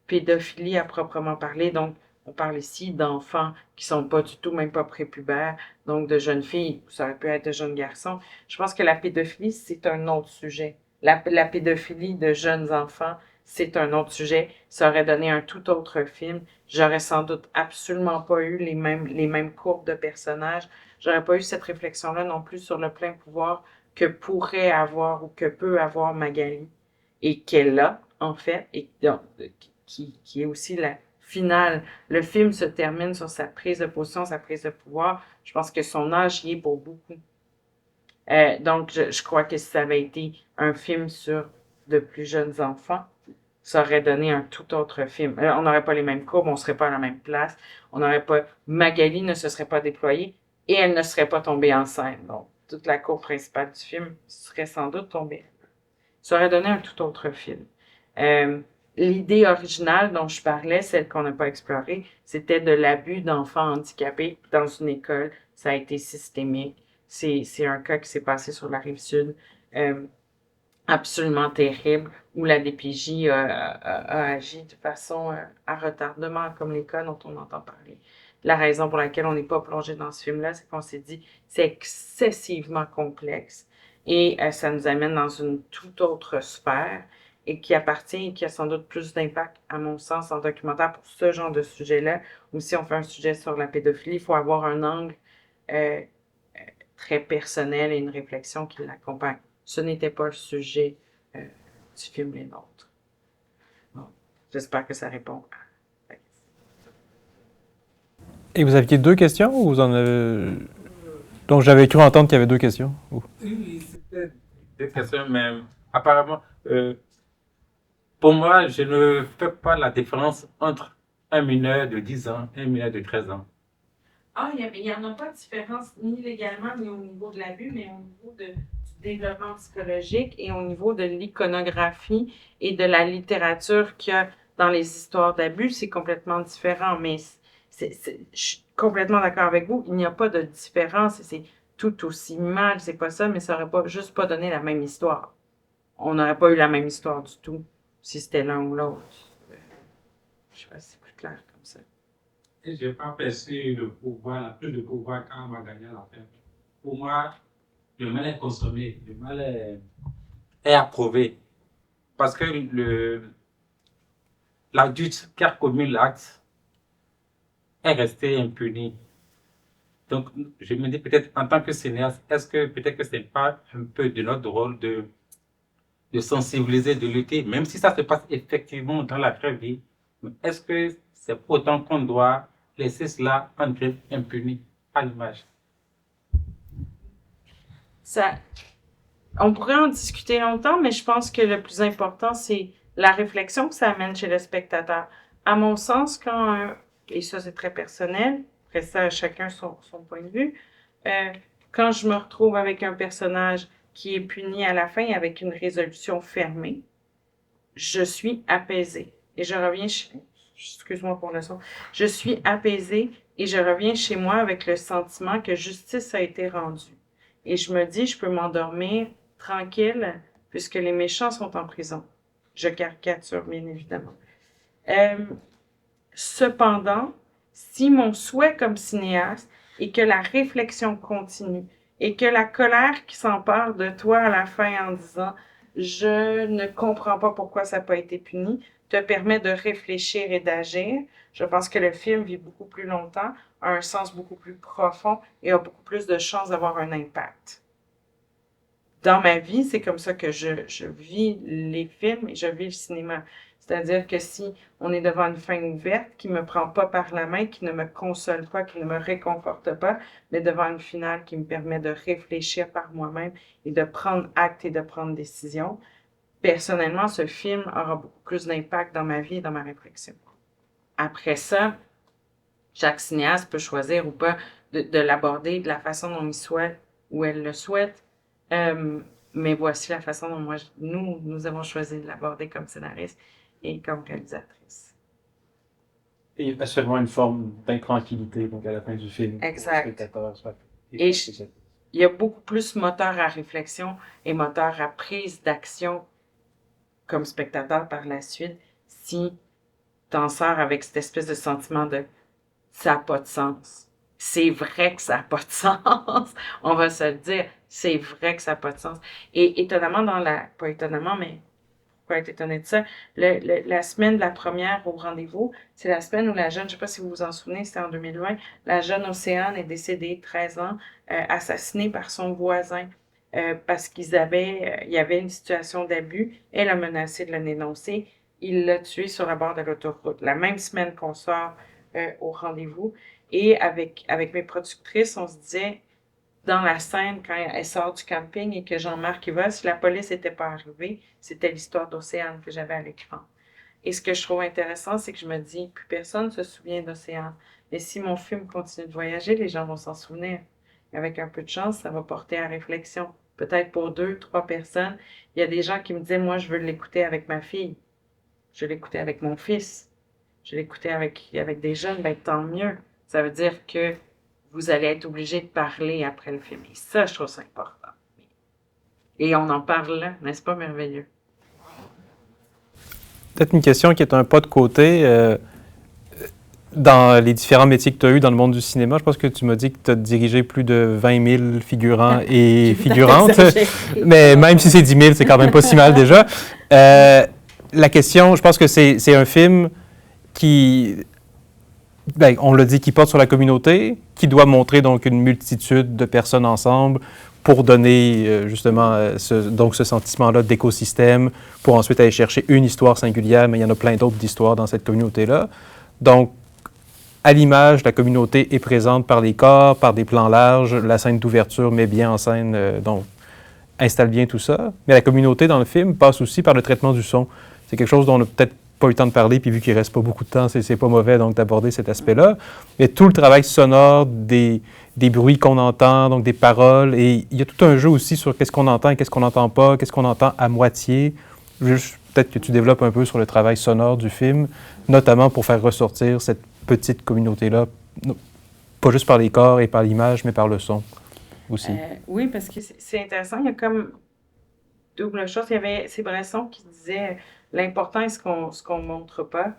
pédophilie à proprement parler. Donc, on parle ici d'enfants qui sont pas du tout, même pas prépubères, donc de jeunes filles, ça aurait pu être de jeunes garçons. Je pense que la pédophilie, c'est un autre sujet. La pédophilie de jeunes enfants, c'est un autre sujet. Ça aurait donné un tout autre film. J'aurais sans doute absolument pas eu les mêmes courbes de personnages. J'aurais pas eu cette réflexion-là non plus sur le plein pouvoir que pourrait avoir ou que peut avoir Magali et qu'elle a, en fait, et donc, qui est aussi la finale. Le film se termine sur sa prise de position, sa prise de pouvoir. Je pense que son âge y est pour beaucoup. Donc, je crois que si ça avait été un film sur de plus jeunes enfants, ça aurait donné un tout autre film. On n'aurait pas les mêmes courbes, on ne serait pas à la même place, on n'aurait pas... Magali ne se serait pas déployée et elle ne serait pas tombée en scène. Donc, toute la courbe principale du film serait sans doute tombée. Ça aurait donné un tout autre film. L'idée originale dont je parlais, celle qu'on n'a pas explorée, c'était de l'abus d'enfants handicapés dans une école. Ça a été systémique. C'est un cas qui s'est passé sur la Rive-Sud, absolument terrible, où la DPJ a agi de façon à retardement, comme les cas dont on entend parler. La raison pour laquelle on n'est pas plongé dans ce film-là, c'est qu'on s'est dit c'est excessivement complexe et ça nous amène dans une toute autre sphère et qui appartient et qui a sans doute plus d'impact, à mon sens, en documentaire pour ce genre de sujet-là. Ou si on fait un sujet sur la pédophilie, il faut avoir un angle très personnel et une réflexion qui l'accompagne. Ce n'était pas le sujet du film Les Nôtres. Bon, j'espère que ça répond à... Et vous aviez deux questions ou vous en avez... Donc j'avais cru entendre qu'il y avait deux questions. Oui, c'était deux questions, mais apparemment, pour moi, je ne fais pas la différence entre un mineur de 10 ans et un mineur de 13 ans. Ah, il n'y en a pas de différence ni légalement ni au niveau de l'abus, mais au niveau du développement psychologique et au niveau de l'iconographie et de la littérature qu'il y a dans les histoires d'abus, c'est complètement différent. Mais je suis complètement d'accord avec vous, il n'y a pas de différence et c'est tout aussi mal, c'est pas ça, mais ça n'aurait juste pas donné la même histoire. On n'aurait pas eu la même histoire du tout si c'était l'un ou l'autre. Je sais pas si c'est plus clair comme ça. Et je n'ai pas perçu le pouvoir, la plus de pouvoir quand on va gagner l'affaire. Pour moi, le mal est consommé, le mal est approuvé. Parce que l'adulte qui a commis l'acte est resté impuni. Donc, je me dis peut-être en tant que cinéaste, est-ce que peut-être que ce n'est pas un peu de notre rôle de sensibiliser, de lutter, même si ça se passe effectivement dans la vraie vie. Mais est-ce que c'est pour autant qu'on doit laisser cela entrer impuni à l'image? Ça, on pourrait en discuter longtemps, mais je pense que le plus important, c'est la réflexion que ça amène chez le spectateur. À mon sens, et ça c'est très personnel, après ça, chacun son point de vue, quand je me retrouve avec un personnage qui est puni à la fin avec une résolution fermée, je suis apaisée. Et je reviens excuse-moi pour le son. Je suis apaisée et je reviens chez moi avec le sentiment que justice a été rendue. Et je me dis, je peux m'endormir tranquille puisque les méchants sont en prison. Je caricature, bien évidemment. Cependant, si mon souhait comme cinéaste est que la réflexion continue et que la colère qui s'empare de toi à la fin en disant « je ne comprends pas pourquoi ça n'a pas été puni », te permet de réfléchir et d'agir, je pense que le film vit beaucoup plus longtemps, a un sens beaucoup plus profond et a beaucoup plus de chances d'avoir un impact. Dans ma vie, c'est comme ça que je vis les films et je vis le cinéma. C'est-à-dire que si on est devant une fin ouverte qui ne me prend pas par la main, qui ne me console pas, qui ne me réconforte pas, mais devant une finale qui me permet de réfléchir par moi-même et de prendre acte et de prendre décision, personnellement, ce film aura beaucoup plus d'impact dans ma vie et dans ma réflexion. Après ça, chaque cinéaste peut choisir ou pas de l'aborder de la façon dont il souhaite ou elle le souhaite. Mais voici la façon dont nous avons choisi de l'aborder comme scénariste et comme réalisatrice. Et il y a assurément une forme d'intranquillité donc à la fin du film. Exact. Et il y a beaucoup plus moteur à réflexion et moteur à prise d'action comme spectateur par la suite si t'en sors avec cette espèce de sentiment de « ça n'a pas de sens ». C'est vrai que ça n'a pas de sens. On va se le dire. C'est vrai que ça n'a pas de sens. Et étonnamment, pas étonnamment, mais pourquoi être étonné de ça? La semaine de la première au rendez-vous, c'est la semaine où la jeune, je ne sais pas si vous vous en souvenez, c'était en 2020, la jeune Océane est décédée, 13 ans, assassinée par son voisin. Parce il y avait une situation d'abus. Elle a menacé de le dénoncer. Il l'a tué sur la bord de l'autoroute. La même semaine qu'on sort au rendez-vous. Et avec mes productrices, on se disait, dans la scène, quand elle sort du camping et que Jean-Marc y va, si la police n'était pas arrivée, c'était l'histoire d'Océane que j'avais à l'écran. Et ce que je trouve intéressant, c'est que je me dis, plus personne ne se souvient d'Océane. Mais si mon film continue de voyager, les gens vont s'en souvenir. Avec un peu de chance, ça va porter à réflexion. Peut-être pour 2, 3 personnes. Il y a des gens qui me disaient, moi, je veux l'écouter avec ma fille. Je veux l'écouter avec mon fils. Je veux l'écouter avec des jeunes. Ben, tant mieux. Ça veut dire que vous allez être obligé de parler après le film. Et ça, je trouve ça important. Et on en parle là, n'est-ce pas merveilleux? Peut-être une question qui est un pas de côté. Dans les différents métiers que tu as eus dans le monde du cinéma, je pense que tu m'as dit que tu as dirigé plus de 20 000 figurants et figurantes. Mais même si c'est 10 000, c'est quand même pas si mal déjà. La question, je pense que c'est un film qui, ben, on l'a dit, qui porte sur la communauté, qui doit montrer donc une multitude de personnes ensemble pour donner justement ce sentiment-là d'écosystème, pour ensuite aller chercher une histoire singulière, mais il y en a plein d'autres d'histoires dans cette communauté-là. Donc, à l'image, la communauté est présente par les corps, par des plans larges. La scène d'ouverture met bien en scène, donc installe bien tout ça. Mais la communauté dans le film passe aussi par le traitement du son. C'est quelque chose dont on n'a peut-être pas eu le temps de parler, puis vu qu'il ne reste pas beaucoup de temps, c'est pas mauvais donc d'aborder cet aspect-là. Mais tout le travail sonore, des bruits qu'on entend, donc des paroles, et il y a tout un jeu aussi sur qu'est-ce qu'on entend et qu'est-ce qu'on n'entend pas, qu'est-ce qu'on entend à moitié. Juste peut-être que tu développes un peu sur le travail sonore du film, notamment pour faire ressortir cette petite communauté-là, pas juste par les corps et par l'image, mais par le son aussi. Oui, parce que c'est intéressant. Il y a comme double chose. C'est Bresson qui disait l'important est ce qu'on montre pas.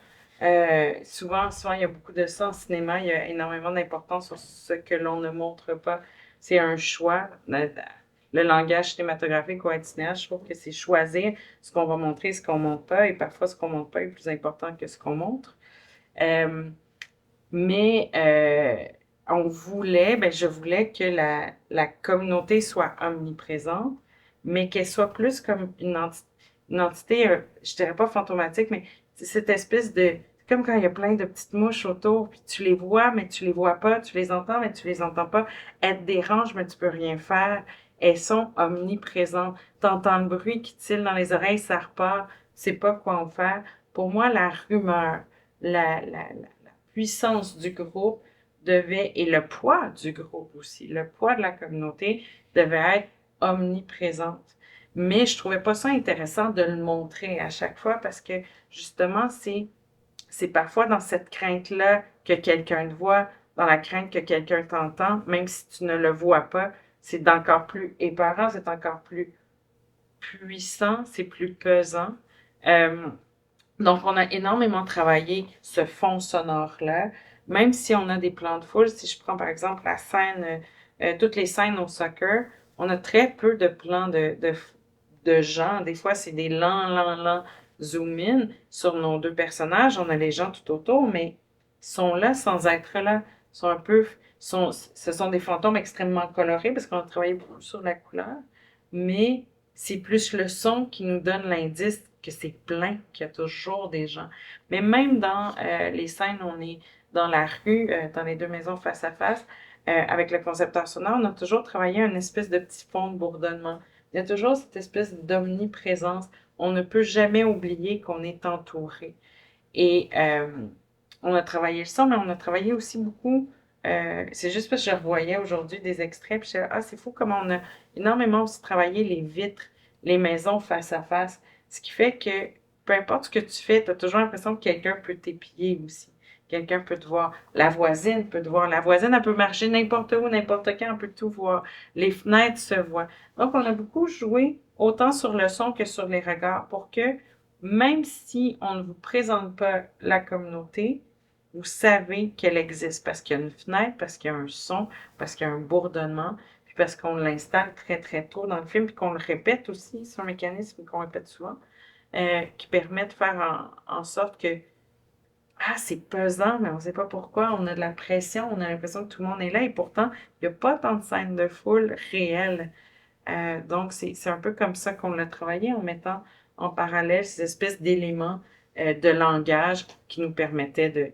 Souvent, il y a beaucoup de ça en cinéma. Il y a énormément d'importance sur ce que l'on ne montre pas. C'est un choix. Le langage cinématographique ou être cinéaste, je trouve que c'est choisir ce qu'on va montrer et ce qu'on ne montre pas. Et parfois, ce qu'on ne montre pas est plus important que ce qu'on montre. Mais je voulais que la communauté soit omniprésente, mais qu'elle soit plus comme une entité. une entité, je dirais pas fantomatique, mais c'est cette espèce de... C'est comme quand il y a plein de petites mouches autour, puis tu les vois, mais tu les vois pas, tu les entends, mais tu les entends pas. Elles te dérangent, mais tu peux rien faire. Elles sont omniprésentes. T'entends le bruit qui tille dans les oreilles, ça repart, tu sais pas quoi en faire. Pour moi, la rumeur, la puissance du groupe devait, et le poids du groupe aussi, le poids de la communauté devait être omniprésente. Mais je trouvais pas ça intéressant de le montrer à chaque fois parce que justement, c'est parfois dans cette crainte-là que quelqu'un te voit, dans la crainte que quelqu'un t'entend, même si tu ne le vois pas, c'est encore plus épeurant, c'est encore plus puissant, c'est plus pesant. Euh, donc, on a énormément travaillé ce fond sonore-là, même si on a des plans de foule. Si je prends par exemple la scène, toutes les scènes au soccer, on a très peu de plans de gens. Des fois, c'est des lents zoom-in sur nos deux personnages. On a les gens tout autour, mais ils sont là sans être là. Ils sont un peu, ce sont des fantômes extrêmement colorés parce qu'on a travaillé beaucoup sur la couleur, mais c'est plus le son qui nous donne l'indice que c'est plein, qu'il y a toujours des gens. Mais même dans les scènes où on est dans la rue, dans les deux maisons face à face, avec le concepteur sonore, on a toujours travaillé un espèce de petit fond de bourdonnement. Il y a toujours cette espèce d'omniprésence. On ne peut jamais oublier qu'on est entouré. Et on a travaillé le son, mais on a travaillé aussi beaucoup. C'est juste parce que je revoyais aujourd'hui des extraits, puis je disais, ah, c'est fou comment on a énormément aussi travaillé les vitres, les maisons face à face. Ce qui fait que peu importe ce que tu fais, tu as toujours l'impression que quelqu'un peut t'épier aussi. Quelqu'un peut te voir. La voisine peut te voir. La voisine, elle peut marcher n'importe où, n'importe quand, elle peut tout voir. Les fenêtres se voient. Donc, on a beaucoup joué autant sur le son que sur les regards pour que, même si on ne vous présente pas la communauté, vous savez qu'elle existe parce qu'il y a une fenêtre, parce qu'il y a un son, parce qu'il y a un bourdonnement, puis parce qu'on l'installe très, très tôt dans le film, puis qu'on le répète aussi. C'est un mécanisme qu'on répète souvent, qui permet de faire en sorte que c'est pesant, mais on ne sait pas pourquoi. On a de la pression, on a l'impression que tout le monde est là, et pourtant, il n'y a pas tant de scènes de foule réelles. Donc, c'est un peu comme ça qu'on l'a travaillé, en mettant en parallèle ces espèces d'éléments de langage qui nous permettaient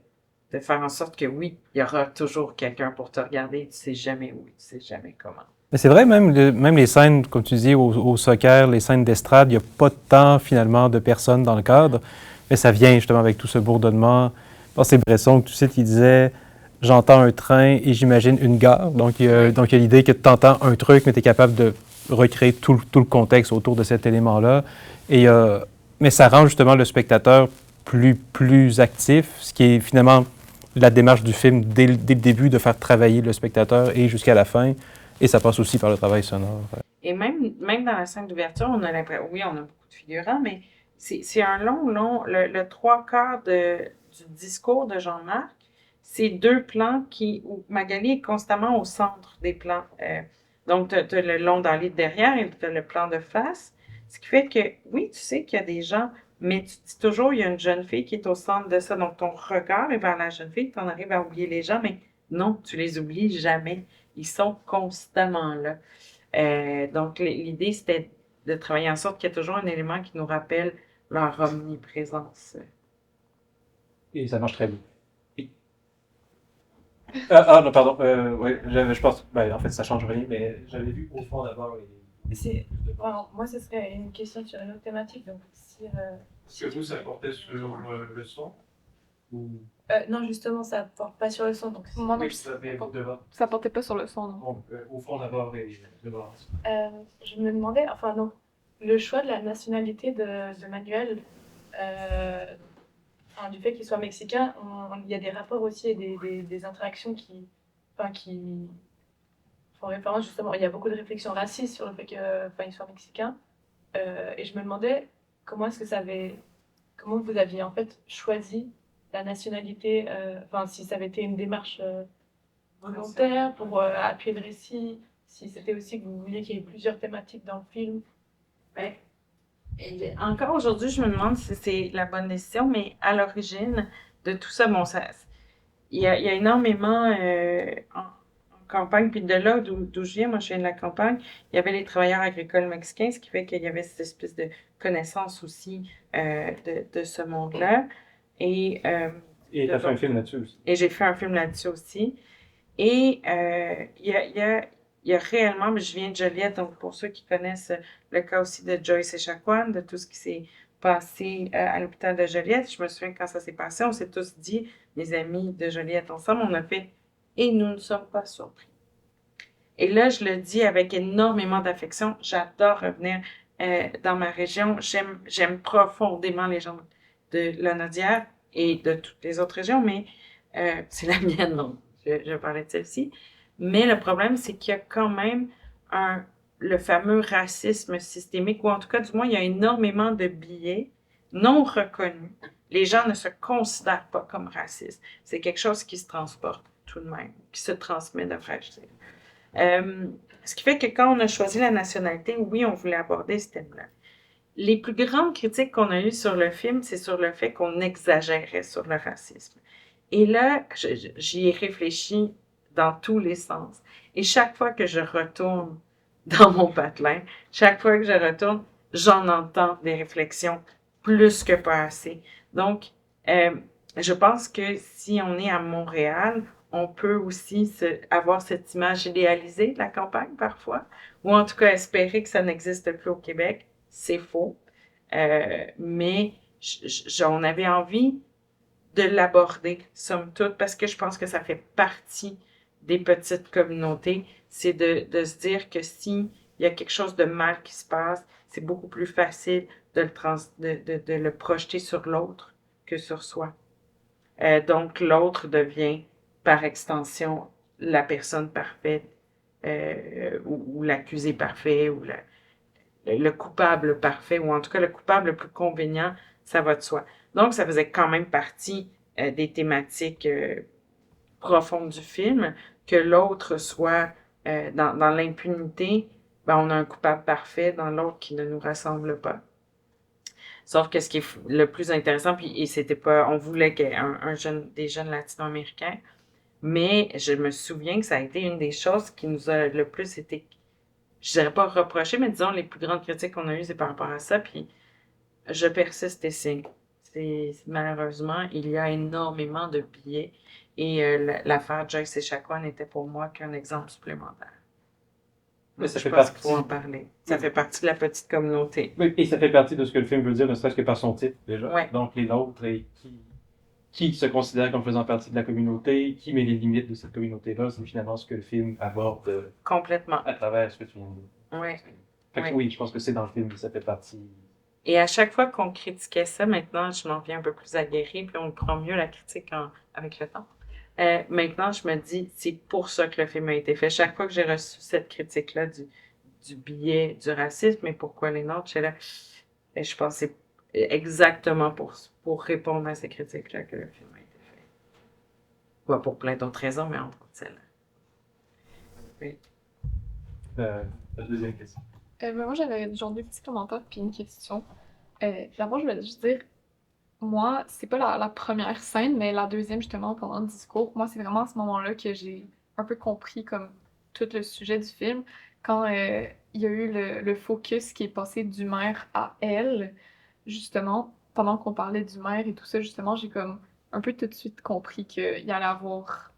de faire en sorte que oui, il y aura toujours quelqu'un pour te regarder, tu sais jamais où, tu sais jamais comment. Mais c'est vrai, même les scènes, comme tu dis, au soccer, les scènes d'estrade, il n'y a pas tant, finalement, de personnes dans le cadre, mais ça vient justement avec tout ce bourdonnement. Je pense que c'est Bresson, tu sais, qui disait « J'entends un train et j'imagine une gare ». Donc, il y a l'idée que tu entends un truc, mais tu es capable de recréer tout le contexte autour de cet élément-là. Mais ça rend justement le spectateur plus actif, ce qui est finalement la démarche du film dès le début, de faire travailler le spectateur et jusqu'à la fin. Et ça passe aussi par le travail sonore. Et même dans la scène d'ouverture, on a l'impression, oui, on a beaucoup de figurants, mais c'est un long, le trois quarts du discours de Jean-Marc, c'est deux plans où Magali est constamment au centre des plans. Donc, tu as le long d'allée de derrière et tu as le plan de face. Ce qui fait que, oui, tu sais qu'il y a des gens, mais tu dis toujours, il y a une jeune fille qui est au centre de ça. Donc, ton regard est vers la jeune fille, tu en arrives à oublier les gens, mais non, tu les oublies jamais. Ils sont constamment là. Donc, l'idée, c'était de travailler en sorte qu'il y ait toujours un élément qui nous rappelle leur omniprésence. Et ça marche très bien. Non, pardon. Ouais, je pense. En fait, ça change rien, mais j'avais vu au fond d'abord. Moi, ce serait une question sur une autre thématique. Donc, Est-ce que vous, ça portait sur le son ou... Non, justement, ça porte pas sur le son. Donc, Moi, Oui, ça portait pas sur le son, non. Donc, au fond d'abord et devant. je me demandais, enfin non, le choix de la nationalité de Manuel, du fait qu'il soit mexicain, il y a des rapports aussi et des interactions qui font référence justement. Il y a beaucoup de réflexions racistes sur le fait qu'il soit mexicain. Et je me demandais comment vous aviez en fait choisi la nationalité, si ça avait été une démarche volontaire pour appuyer le récit, si c'était aussi que vous vouliez qu'il y ait plusieurs thématiques dans le film. Ouais. Encore aujourd'hui, je me demande si c'est la bonne décision, mais à l'origine de tout ça, il y a énormément, en campagne, puis de là d'où je viens, moi je viens de la campagne, il y avait les travailleurs agricoles mexicains, ce qui fait qu'il y avait cette espèce de connaissance aussi de ce monde-là. Et, Et tu as fait un film là-dessus aussi. et j'ai fait un film là-dessus aussi. Et il y a réellement, mais je viens de Joliette, donc pour ceux qui connaissent le cas aussi de Joyce Echaquan, de tout ce qui s'est passé à l'hôpital de Joliette, je me souviens quand ça s'est passé, on s'est tous dit, mes amis de Joliette ensemble, on a fait « et nous ne sommes pas surpris ». Et là, je le dis avec énormément d'affection, j'adore revenir dans ma région, j'aime profondément les gens de Lanaudière et de toutes les autres régions, mais c'est la mienne, donc je parlais de celle-ci. Mais le problème, c'est qu'il y a quand même le fameux racisme systémique, ou en tout cas, du moins, il y a énormément de biais non reconnus. Les gens ne se considèrent pas comme racistes. C'est quelque chose qui se transporte tout de même, qui se transmet, devrais-je dire. Ce qui fait que quand on a choisi la nationalité, oui, on voulait aborder ce thème-là. Les plus grandes critiques qu'on a eues sur le film, c'est sur le fait qu'on exagérait sur le racisme. Et là, j'y ai réfléchi dans tous les sens. Et chaque fois que je retourne dans mon patelin, chaque fois que je retourne, j'en entends des réflexions plus que pas assez. Donc, je pense que si on est à Montréal, on peut aussi avoir cette image idéalisée de la campagne parfois, ou en tout cas espérer que ça n'existe plus au Québec. C'est faux. Mais on avait envie de l'aborder, somme toute, parce que je pense que ça fait partie des petites communautés. C'est de se dire que s'il y a quelque chose de mal qui se passe, c'est beaucoup plus facile de le projeter sur l'autre que sur soi. Donc, l'autre devient, par extension, la personne parfaite ou l'accusé parfait ou le coupable parfait, ou en tout cas le coupable le plus convenient, ça va de soi. Donc, ça faisait quand même partie des thématiques profondes du film, que l'autre soit dans l'impunité, ben, on a un coupable parfait dans l'autre qui ne nous ressemble pas. Sauf que ce qui est le plus intéressant, puis et c'était pas, on voulait des jeunes latino-américains, mais je me souviens que ça a été une des choses qui nous a le plus été, je dirais pas reproché, mais disons les plus grandes critiques qu'on a eues, c'est par rapport à ça, puis je persiste et signe. Malheureusement, il y a énormément de biais et l'affaire Joyce Echaquan n'était pour moi qu'un exemple supplémentaire. Mais ça je fait pense partie. qu'il faut en parler. Ça fait partie de la petite communauté. Oui, et ça fait partie de ce que le film veut dire, ne serait-ce que par son titre, déjà. Ouais. Donc, les nôtres, et qui se considère comme faisant partie de la communauté, qui met les limites de cette communauté-là, c'est finalement ce que le film aborde complètement à travers ce que tu viens de dire. Ouais. Fait que oui, je pense que c'est dans le film, ça fait partie. Et à chaque fois qu'on critiquait ça, maintenant, je m'en viens un peu plus aguerrie, puis on prend mieux la critique avec le temps. Maintenant, je me dis, c'est pour ça que le film a été fait. Chaque fois que j'ai reçu cette critique-là du biais du racisme, et pourquoi les nôtres, je pense que c'est exactement pour répondre à ces critiques-là que le film a été fait. Ouais, pour plein d'autres raisons, mais entre autres celle-là. Oui. La deuxième question. Moi, j'avais genre deux petits commentaires puis une question. D'abord, je voulais juste dire, moi, c'est pas la première scène, mais la deuxième, justement, pendant le discours. Moi, c'est vraiment à ce moment-là que j'ai un peu compris comme tout le sujet du film. Quand il y a eu le focus qui est passé du maire à elle, justement, pendant qu'on parlait du maire et tout ça, justement, j'ai comme un peu tout de suite compris qu'il y allait avoir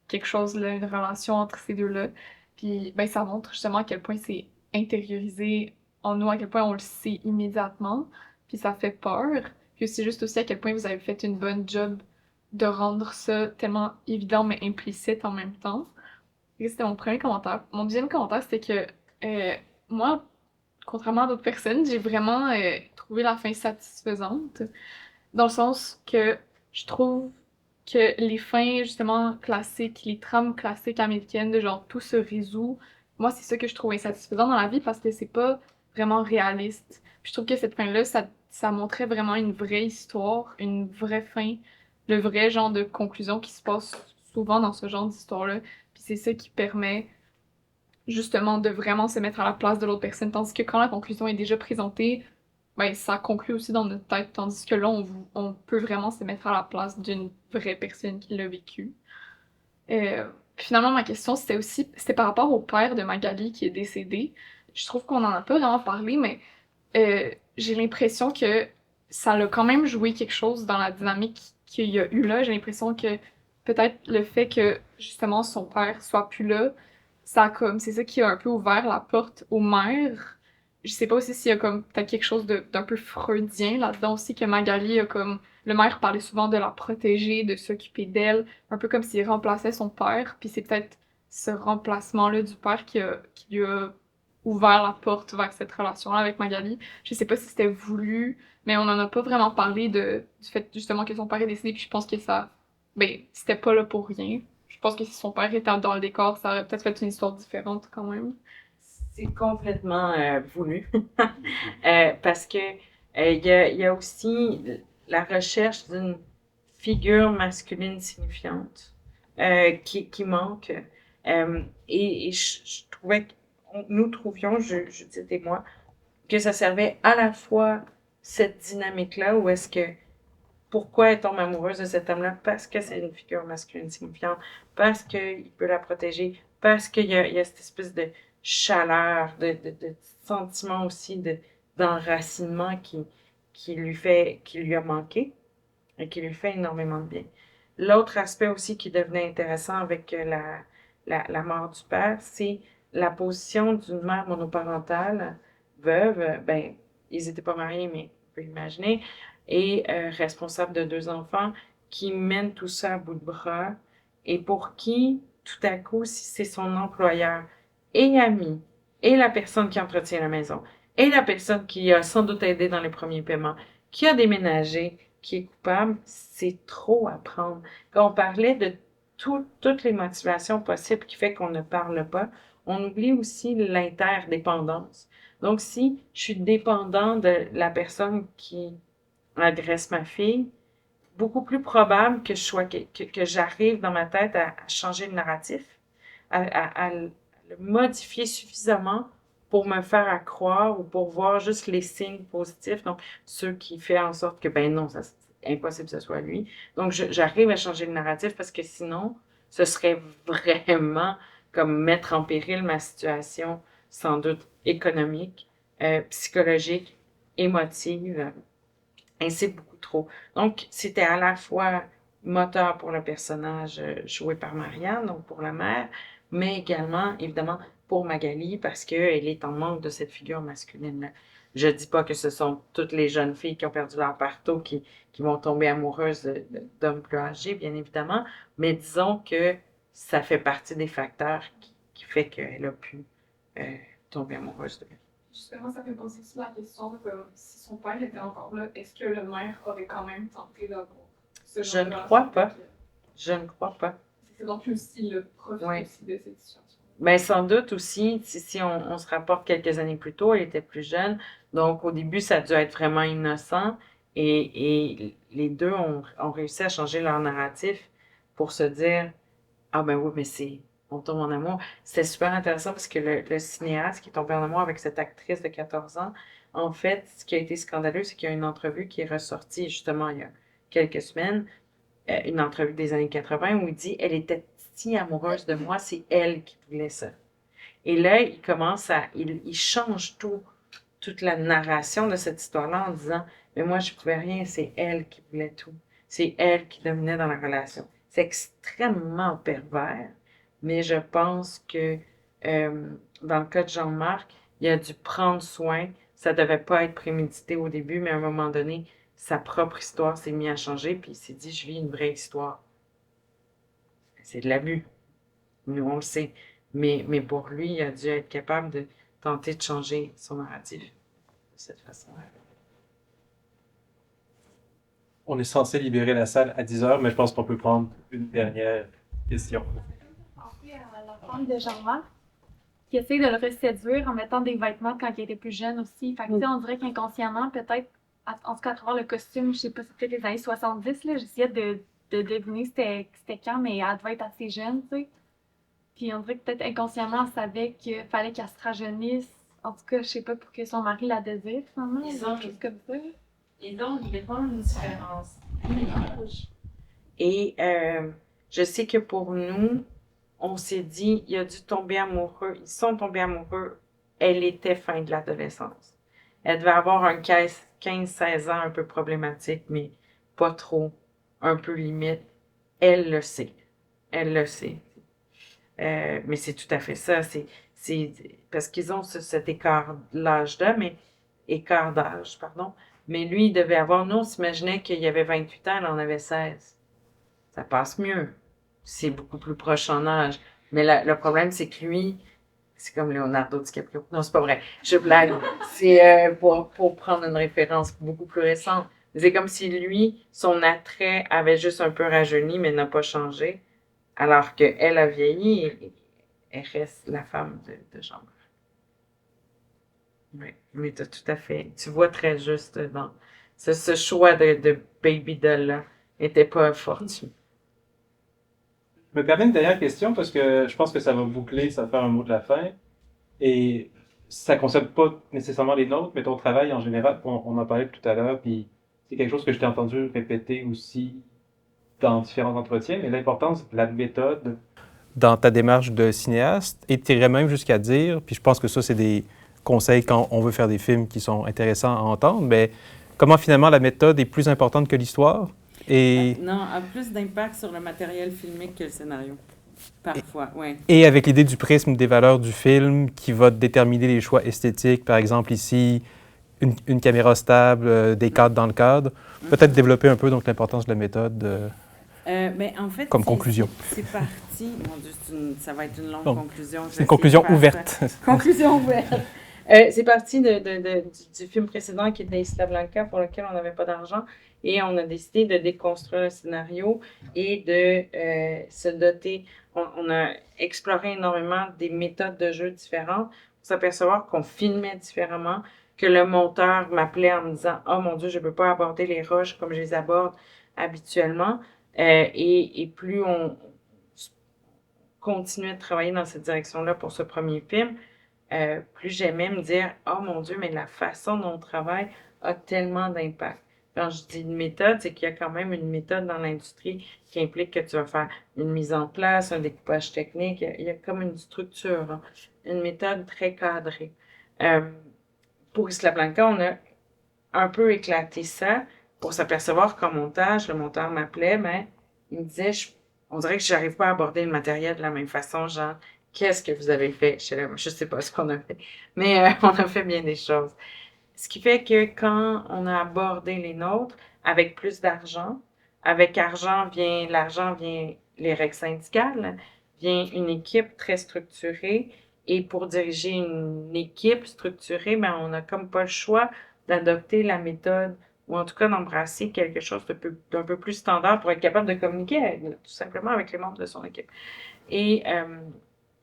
quelque chose, là, une relation entre ces deux-là. Puis, ben, ça montre justement à quel point c'est intériorisé en nous, à quel point on le sait immédiatement, puis ça fait peur. Puis c'est juste aussi à quel point vous avez fait une bonne job de rendre ça tellement évident mais implicite en même temps. Et c'était mon premier commentaire. Mon deuxième commentaire, c'était que moi, contrairement à d'autres personnes, j'ai vraiment trouvé la fin satisfaisante, dans le sens que je trouve que les fins, justement, classiques, les trames classiques américaines, de genre tout se résout, moi, c'est ça que je trouve insatisfaisant dans la vie parce que c'est pas vraiment réaliste. Puis je trouve que cette fin-là, ça montrait vraiment une vraie histoire, une vraie fin, le vrai genre de conclusion qui se passe souvent dans ce genre d'histoire-là. Puis c'est ça qui permet justement de vraiment se mettre à la place de l'autre personne, tandis que quand la conclusion est déjà présentée, ben ça conclut aussi dans notre tête, tandis que là, on peut vraiment se mettre à la place d'une vraie personne qui l'a vécu. Puis finalement, ma question, c'était par rapport au père de Magali qui est décédé. Je trouve qu'on en a pas vraiment parlé, mais j'ai l'impression que ça a quand même joué quelque chose dans la dynamique qu'il y a eu là. J'ai l'impression que peut-être le fait que justement son père soit plus là, c'est ça qui a un peu ouvert la porte aux mères. Je sais pas aussi s'il y a comme peut-être quelque chose d'un peu freudien là-dedans aussi, que Magali a comme, le maire parlait souvent de la protéger, de s'occuper d'elle, un peu comme s'il remplaçait son père, puis c'est peut-être ce remplacement-là du père qui lui a ouvert la porte vers cette relation-là avec Magali. Je sais pas si c'était voulu, mais on en a pas vraiment parlé du fait justement que son père est décédé, puis je pense que c'était pas là pour rien. Je pense que si son père était dans le décor, ça aurait peut-être fait une histoire différente quand même. C'est complètement voulu. Parce que il y a aussi la recherche d'une figure masculine signifiante qui manque. Et je trouvais que nous trouvions, Judith et moi, que ça servait à la fois cette dynamique-là, où est-ce que pourquoi elle tombe amoureuse de cet homme-là? Parce que c'est une figure masculine signifiante, parce qu'il peut la protéger, parce qu'il y a cette espèce de chaleur, de sentiment aussi d'enracinement qui lui a manqué et qui lui fait énormément de bien. L'autre aspect aussi qui devenait intéressant avec la mort du père, c'est la position d'une mère monoparentale, veuve, ben, ils n'étaient pas mariés, mais on peut imaginer, et responsable de 2 enfants, qui mène tout ça à bout de bras, et pour qui, tout à coup, si c'est son employeur et ami, et la personne qui entretient la maison, et la personne qui a sans doute aidé dans les premiers paiements, qui a déménagé, qui est coupable, c'est trop à prendre. Quand on parlait de toutes les motivations possibles qui fait qu'on ne parle pas, on oublie aussi l'interdépendance. Donc, si je suis dépendant de la personne qui agresse ma fille, beaucoup plus probable que j'arrive dans ma tête à changer le narratif, à le modifier suffisamment pour me faire à croire ou pour voir juste les signes positifs, donc ceux qui font en sorte que, ben non, c'est impossible que ce soit lui. Donc, j'arrive à changer le narratif parce que sinon, ce serait vraiment comme mettre en péril ma situation, sans doute économique, psychologique, émotive, et c'est beaucoup trop. Donc, c'était à la fois moteur pour le personnage joué par Marianne, donc pour la mère, mais également, évidemment, pour Magali, parce qu'elle est en manque de cette figure masculine-là. Je dis pas que ce sont toutes les jeunes filles qui ont perdu leur parteau qui vont tomber amoureuses d'hommes plus âgés, bien évidemment, mais disons que ça fait partie des facteurs qui fait qu'elle a pu tomber amoureuse de lui. Justement, ça fait poser aussi la question de si son père était encore là, est-ce que le maire aurait quand même tenté d'avoir ce Je ne crois pas. Je ne crois pas. C'est donc aussi le profit aussi de cette situation. Bien, sans doute aussi, si on se rapporte quelques années plus tôt, elle était plus jeune. Donc, au début, ça a dû être vraiment innocent. Et les deux ont réussi à changer leur narratif pour se dire, ah ben oui, mais on tombe en amour. C'était super intéressant parce que le cinéaste qui est tombé en amour avec cette actrice de 14 ans, en fait, ce qui a été scandaleux, c'est qu'il y a une entrevue qui est ressortie justement il y a quelques semaines, une entrevue des années 80 où il dit, elle était si amoureuse de moi, c'est elle qui voulait ça. Et là, il change toute la narration de cette histoire-là en disant, mais moi, je pouvais rien, c'est elle qui voulait tout. C'est elle qui dominait dans la relation. C'est extrêmement pervers, mais je pense que dans le cas de Jean-Marc, il a dû prendre soin. Ça devait pas être prémédité au début, mais à un moment donné, sa propre histoire s'est mise à changer, puis il s'est dit, je vis une vraie histoire. C'est de l'abus. Nous, on le sait. Mais pour lui, il a dû être capable de tenter de changer son narratif de cette façon-là. On est censé libérer la salle à 10h, mais je pense qu'on peut prendre une dernière question. En fait, la femme de Jean-Marc, qui essaie de le reséduire en mettant des vêtements quand il était plus jeune aussi. Fait que, tu sais, on dirait qu'inconsciemment, peut-être, en tout cas, à travers le costume, je sais pas, c'est peut-être les années 70, là, j'essayais de deviner c'était quand, mais elle devait être assez jeune, tu sais. Puis on dirait que peut-être inconsciemment, elle savait qu'il fallait qu'elle se rajeunisse. En tout cas, je sais pas, pour que son mari la désire, finalement, Ils ou ont- quelque chose comme ça. Et donc, il y a vraiment une différence d'âge. Et je sais que pour nous, on s'est dit, il a dû tomber amoureux, ils sont tombés amoureux, elle était fin de l'adolescence. Elle devait avoir un 15-16 ans un peu problématique, mais pas trop, un peu limite. Elle le sait. Elle le sait. Mais c'est tout à fait ça. C'est parce qu'ils ont cet écart d'âge, pardon. Mais lui, il devait avoir, nous, on s'imaginait qu'il y avait 28 ans, elle en avait 16. Ça passe mieux. C'est beaucoup plus proche en âge. Mais le problème, c'est que lui, c'est comme Leonardo DiCaprio. Non, c'est pas vrai. Je blague. C'est pour prendre une référence beaucoup plus récente. C'est comme si lui, son attrait avait juste un peu rajeuni, mais n'a pas changé. Alors qu'elle a vieilli et elle reste la femme de Jean. Oui, mais tu as tout à fait. Tu vois très juste dans ce choix de Baby Doll-là n'était pas fortuit. Je me permets une dernière question parce que je pense que ça va boucler, ça va faire un mot de la fin. Et ça ne concerne pas nécessairement les nôtres, mais ton travail en général, on en parlait tout à l'heure, puis c'est quelque chose que je t'ai entendu répéter aussi dans différents entretiens, mais l'importance de la méthode dans ta démarche de cinéaste, et tu irais même jusqu'à dire, puis je pense que ça, c'est des conseils quand on veut faire des films qui sont intéressants à entendre, mais comment finalement la méthode est plus importante que l'histoire? Et, Non, a plus d'impact sur le matériel filmique que le scénario. Parfois, oui. et avec l'idée du prisme des valeurs du film qui va déterminer les choix esthétiques, par exemple ici, une caméra stable, des cadres dans le cadre. Peut-être développer un peu donc l'importance de la méthode Ben, en fait, comme conclusion. C'est parti. Mon Dieu, ça va être une longue Donc, conclusion. C'est une conclusion ouverte. Conclusion ouverte. C'est parti du film précédent qui était Isla Blanca pour lequel on n'avait pas d'argent et on a décidé de déconstruire le scénario et de se doter. On a exploré énormément des méthodes de jeu différentes pour s'apercevoir qu'on filmait différemment, que le monteur m'appelait en me disant « Oh mon Dieu, je ne peux pas aborder les rushs comme je les aborde habituellement. » Et plus on continuait de travailler dans cette direction-là pour ce premier film, plus j'aimais me dire « Oh mon Dieu, mais la façon dont on travaille a tellement d'impact. » Quand je dis une méthode, c'est qu'il y a quand même une méthode dans l'industrie qui implique que tu vas faire une mise en place, un découpage technique. Il y a comme une structure, hein, une méthode très cadrée. Pour Isla Blanca, on a un peu éclaté ça pour s'apercevoir qu'en montage, le monteur m'appelait, mais il me disait, on dirait que je n'arrive pas à aborder le matériel de la même façon, genre, qu'est-ce que vous avez fait? Je ne sais pas ce qu'on a fait, mais on a fait bien des choses. Ce qui fait que quand on a abordé les nôtres avec plus d'argent, avec l'argent vient les règles syndicales, vient une équipe très structurée. Et pour diriger une équipe structurée, ben, on n'a comme pas le choix d'adopter la méthode ou en tout cas d'embrasser quelque chose d'un peu plus standard pour être capable de communiquer tout simplement avec les membres de son équipe. Et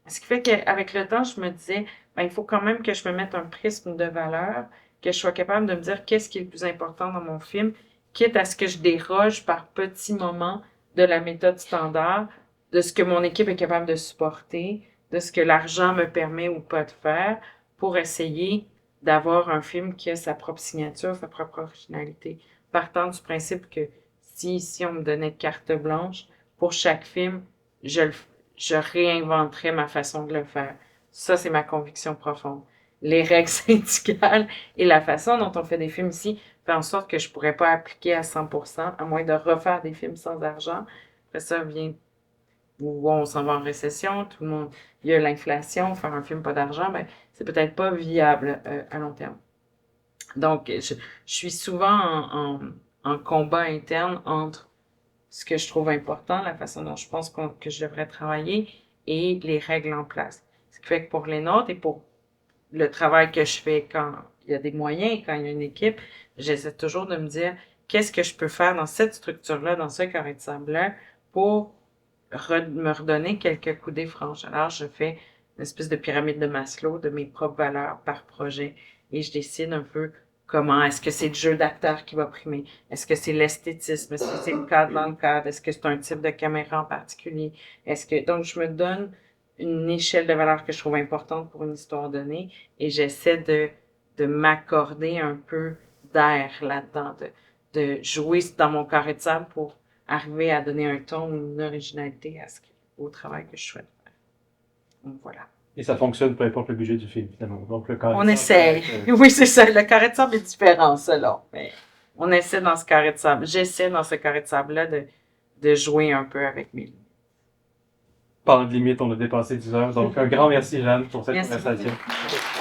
ce qui fait qu'avec le temps, je me disais, ben, il faut quand même que je me mette un prisme de valeur, que je sois capable de me dire qu'est-ce qui est le plus important dans mon film, quitte à ce que je déroge par petits moments de la méthode standard, de ce que mon équipe est capable de supporter, de ce que l'argent me permet ou pas de faire, pour essayer d'avoir un film qui a sa propre signature, sa propre originalité. Partant du principe que si on me donnait carte blanche, pour chaque film, je réinventerais ma façon de le faire. Ça, c'est ma conviction profonde. Les règles syndicales et la façon dont on fait des films ici fait en sorte que je pourrais pas appliquer à 100%, à moins de refaire des films sans argent. Après ça vient où on s'en va en récession, tout le monde, il y a l'inflation, faire un film pas d'argent, ben, c'est peut-être pas viable à long terme. Donc, je suis souvent en combat interne entre ce que je trouve important, la façon dont je pense que je devrais travailler et les règles en place. Ce qui fait que pour les nôtres et pour le travail que je fais quand il y a des moyens, quand il y a une équipe, j'essaie toujours de me dire qu'est-ce que je peux faire dans cette structure-là, dans ce carré de sable-là, pour me redonner quelques coudées franches. Alors, je fais une espèce de pyramide de Maslow de mes propres valeurs par projet et je décide un peu comment, est-ce que c'est le jeu d'acteur qui va primer? Est-ce que c'est l'esthétisme? Est-ce que c'est le cadre dans le cadre? Est-ce que c'est un type de caméra en particulier? Donc, je me donne une échelle de valeurs que je trouve importante pour une histoire donnée et j'essaie de m'accorder un peu d'air là-dedans, de jouer dans mon carré de sable pour arriver à donner un ton ou une originalité au travail que je souhaite faire. Donc, voilà. Et ça fonctionne peu importe le budget du film, finalement. Donc, le carré de On sable, essaie. Oui, c'est ça. Le carré de sable est différent, selon. Mais on essaie dans ce carré de sable. J'essaie dans ce carré de sable-là de jouer un peu avec mes limites. Par de limite, on a dépassé 10 heures. Donc, un grand merci, Jeanne, pour cette Merci conversation. beaucoup.